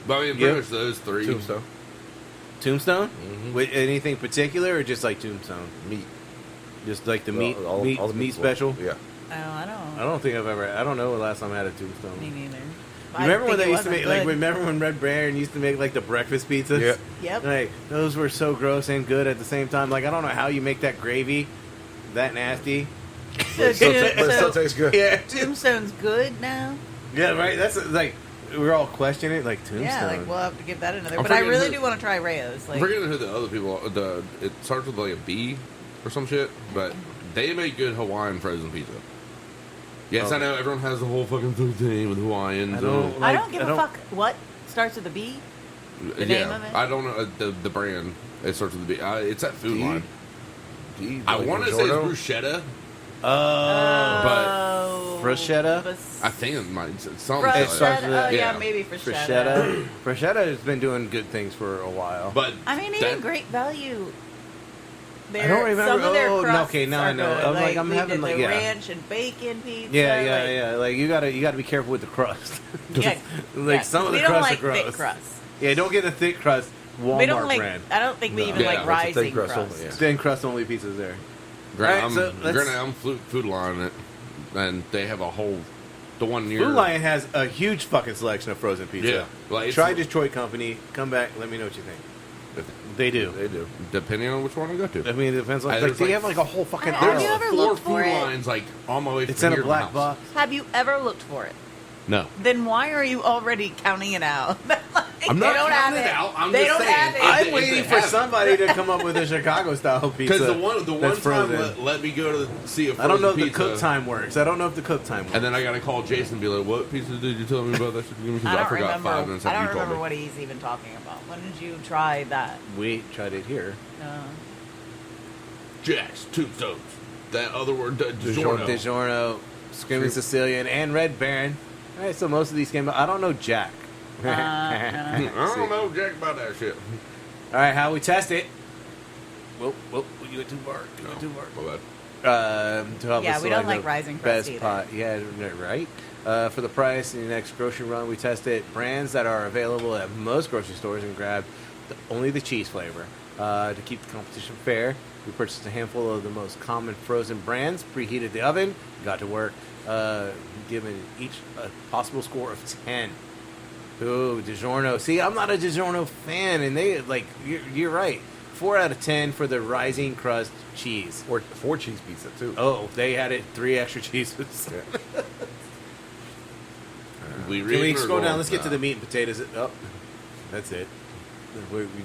But I mean, pretty Yep. much those three. Tombstone. Tombstone. Mhm. With anything particular or just like Tombstone? Meat. Just like the meat, All the meat meats. special. Yeah. Oh, I don't. I don't think I've ever. I don't know the last time I had a Tombstone. Me neither. You remember when they used to make like? Remember when Red Baron used to make like the breakfast pizzas? Yeah. Yep. Like those were so gross and good at the same time. Like I don't know how you make that gravy that nasty. But it still tastes good. Yeah. Tombstone's good now. Yeah. Right. That's like we're all questioning it. Like Tombstone. Yeah, like we'll have to give that another. I'm But I forgetting really who- do want to try Rayo's. I'm Like, forgetting who the other people are. It starts with like a B or some shit, but they make good Hawaiian frozen pizza. Yes, I Okay. know everyone has the whole fucking food thing with Hawaiians. I don't- I like, don't give a fuck what starts with a B. the name of it? I don't know the brand. It starts with a B. It's at Food D? Line. D, I like want to say it's Giorno? bruschetta. Oh, Bruschetta? I think it might. It's something. It like starts that. with Bruschetta. Oh, yeah, Yeah. maybe Bruschetta. Bruschetta. Bruschetta has been doing good things for a while. But I mean, that- even Great Value. I don't remember- Some of their oh, no, crusts okay, now I are know. good. I'm like, I'm we having, did like, the yeah. ranch and bacon pizza. yeah. Like you gotta be careful with the crust. Yeah, Like yeah. some of we the don't crusts like are gross. thick crust. Yeah, don't get a thick crust Walmart We don't like. brand. I don't think we No. even Yeah, like it's a rising thin crust crust. only, yeah. Thin crust only pizzas there. Granted, Alright, so let's- granted, I'm Food Line it, and they have a whole the one near Food Lion has a huge fucking selection of frozen pizza. Yeah, like, it's- Try Detroit Company. Come back. Let me know what you think. They do. They do. Depending on which one I go to. I mean, it depends. Like There's they like- have like a whole fucking Have aisle. you ever 4 looked for Food it? Lines like on my way. It's from in a here to black my house. box. Have you ever looked for it? No. Then why are you already counting it out? Like, I'm not They don't have counting it it. out. I'm They just don't saying. have it. if I'm they waiting for have it. somebody to come up with a Chicago style pizza. Because the one that's time frozen. let me go to see a frozen I don't know if the pizza, cook time works. I don't know if the cook time works. and then I gotta call Jason and be like, "What pizza did you tell me about that shit?" Because I I, don't forgot 5 minutes remember. I after don't you called remember me. what he's even talking about. When did you try that? We tried it here. Jack's, Tombstones, that other word, DiGiorno, DiGiorno. Screaming Sicilian, and Red Baron. All right, so most of these came out. I don't know Jack. I don't know Jack about that shit. All right, how we test it? Whoa, you went too far. You went too far. My bad. To help Yeah, us we don't select like the Rising Crust best either. pot. Yeah, right. For the price in the next grocery run, we tested brands that are available at most grocery stores and grabbed only the cheese flavor. To keep the competition fair, we purchased a handful of the most common frozen brands, preheated the oven, got to work, giving each a possible score of 10. Ooh, DiGiorno. See, I'm not a DiGiorno fan, and they, like, you're right. 4 out of 10 for the Rising Crust cheese. Four cheese pizza too. Oh, they had it 3 extra cheeses. Yeah. Can we scroll down? Let's get to the meat and potatoes. Oh, that's it.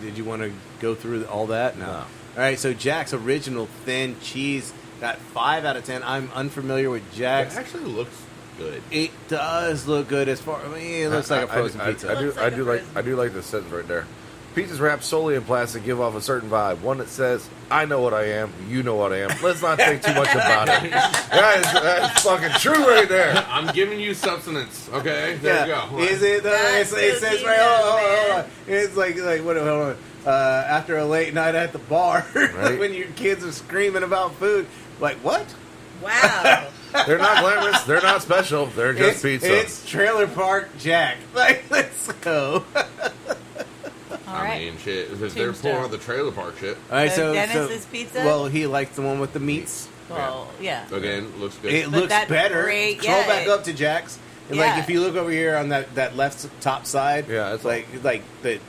Did you want to go through all that? No. All right, so Jack's original thin cheese got 5 out of 10. I'm unfamiliar with It Jack's. actually looks good. It does look good as far. I mean, it looks like a frozen pizza. I do like the sentence right there. Pizzas wrapped solely in plastic give off a certain vibe. One that says, "I know what I am. You know what I am. Let's not think too much about it." That's fucking true right there. I'm giving you substance, okay? There you go. Is it? That's It says so right. Hold genius, on. It's like what? Hold on. After a late night at the bar, Right. when your kids are screaming about food, like what? Wow. They're not glamorous. They're not special. They're just pizza. It's Trailer Park Jack. Like, let's go. All I right. mean, shit. If they're Tombstone. pulling the trailer park shit, All right, So Dennis's pizza? Well, he likes the one with the meats. Well, yeah. again, looks good. It But looks that's better. great. Scroll Yeah, back it- up to Jack's. And Yeah. like if you look over here on that left top side, Yeah, it's like the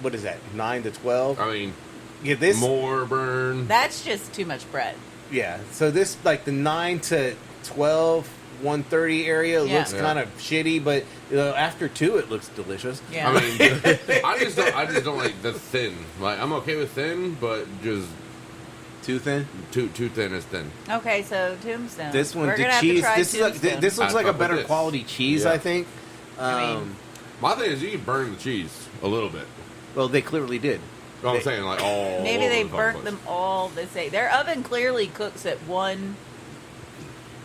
what is that 9 to 12? I mean, Yeah, this more burn. That's just too much bread. yeah. So this like the 9 to 12, 130 area Yeah. looks kind of shitty, but after 2 it looks delicious. Yeah. I mean, I just don't like the thin. Like, I'm okay with thin, but just Too thin. too thin is thin. Okay, so Tombstone. This one, We're the gonna cheese. have to try This is like, Tombstone. this looks I'd like a fuck with better this. quality cheese, Yeah. I think. I mean- My thing is, you can burn the cheese a little bit. Well, they clearly did. I'm They- saying, like, all Maybe over they the burnt place. them all the same. Their oven clearly cooks at one.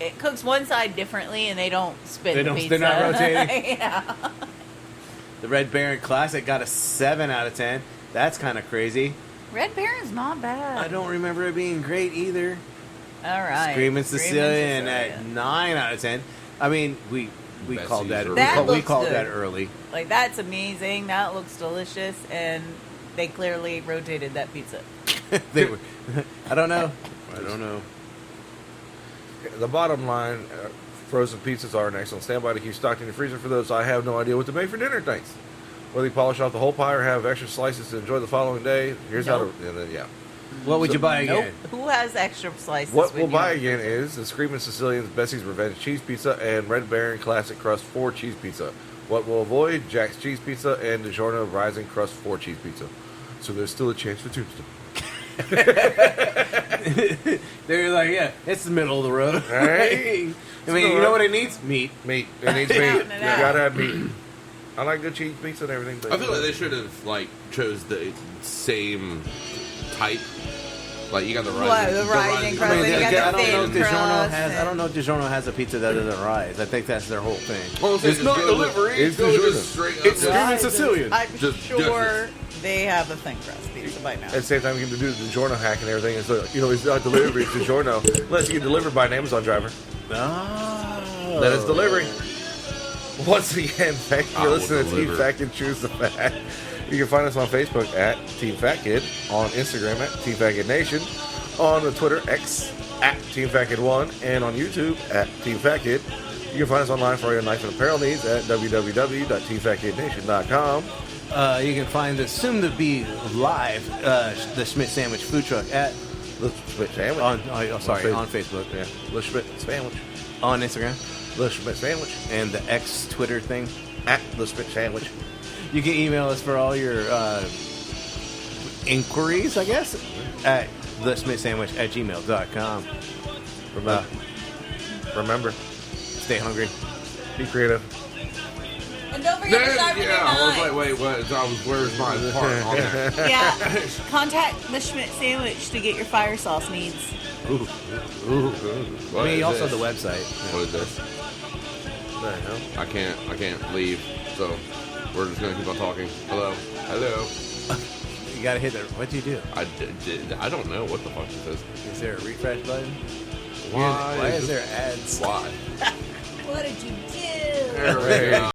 It cooks one side differently, and they don't spin They the don't- pizza. they're not rotating? Yeah. The Red Baron Classic got a 7 out of 10. That's kind of crazy. Red Baron's not bad. I don't remember it being great either. All right. Screaming Sicilian at Sicilian. 9 out of 10. I mean, we Best called that. Caesar. That we looks called good. that early. Like, that's amazing. That looks delicious, and they clearly rotated that pizza. They were. I don't know. The bottom line, frozen pizzas are an excellent standby to keep stocked in your freezer for those I have no idea what to make for dinner tonight. Whether you polish off the whole pie or have extra slices to enjoy the following day, here's Nope. how to. And then, yeah. What would you buy Nope. again? Who has extra slices? What with we'll you? buy again is the Screaming Sicilian's Bessie's Revenge Cheese Pizza and Red Baron Classic Crust 4 Cheese Pizza. What we'll avoid, Jack's Cheese Pizza and DiGiorno Rising Crust 4 Cheese Pizza. So there's still a chance for Tombstone. They're like, yeah, it's the middle of the road. All right. I mean, you know what it needs? Meat. Meat. It needs meat. Counting You it out. gotta have meat. I like good cheese pizza and everything. But I feel like they should have, like, chose the same type. Like, you got the What, rising, the rising crust, I mean, then you got I the don't know if thin DiGiorno crust has. I and- don't know if DiGiorno has a pizza that doesn't rise. I think that's their whole thing. Well, It's not delivery, it's Go DiGiorno. just straight up. It's just- Screaming Sicilian. I'm Just sure they have a thin crust pizza by now. at the same time, you can do the DiGiorno hack and everything. It's like, it's not delivery, it's DiGiorno. Unless you get delivered by an Amazon driver. Oh. Then it's delivery. Once again, thank you I for will listening to Team deliver. Fat Kid Choose the Fat. You can find us on Facebook at Team Fat Kid, on Instagram at Team Fat Kid Nation, on the Twitter X at Team Fat Kid 1, and on YouTube at Team Fat Kid. You can find us online for all your knife and apparel needs at www.teamfatkidnation.com. You can find the soon-to-be live the Schmidt Sandwich food truck at The Schmidt Sandwich. on Facebook. on Facebook, Yeah, the Schmidt Sandwich. on Instagram, The Schmidt Sandwich. and the X Twitter thing. At the Schmidt Sandwich. You can email us for all your inquiries, I guess, at thesmithsandwich@gmail.com. Remember, Stay hungry. be creative. And don't forget to sharpen your I was knives. like, wait, what? Where's my part on there? Yeah. Contact the Schmidt Sandwich to get your fire sauce needs. Ooh. What I mean, is also this? the website. What is this? What the hell? I can't leave, so we're just gonna keep on talking. Hello. You gotta hit the. What'd you do? I don't know what the fuck this is. Is there a refresh button? Why Why is there ads? Why? What did you do? There we go.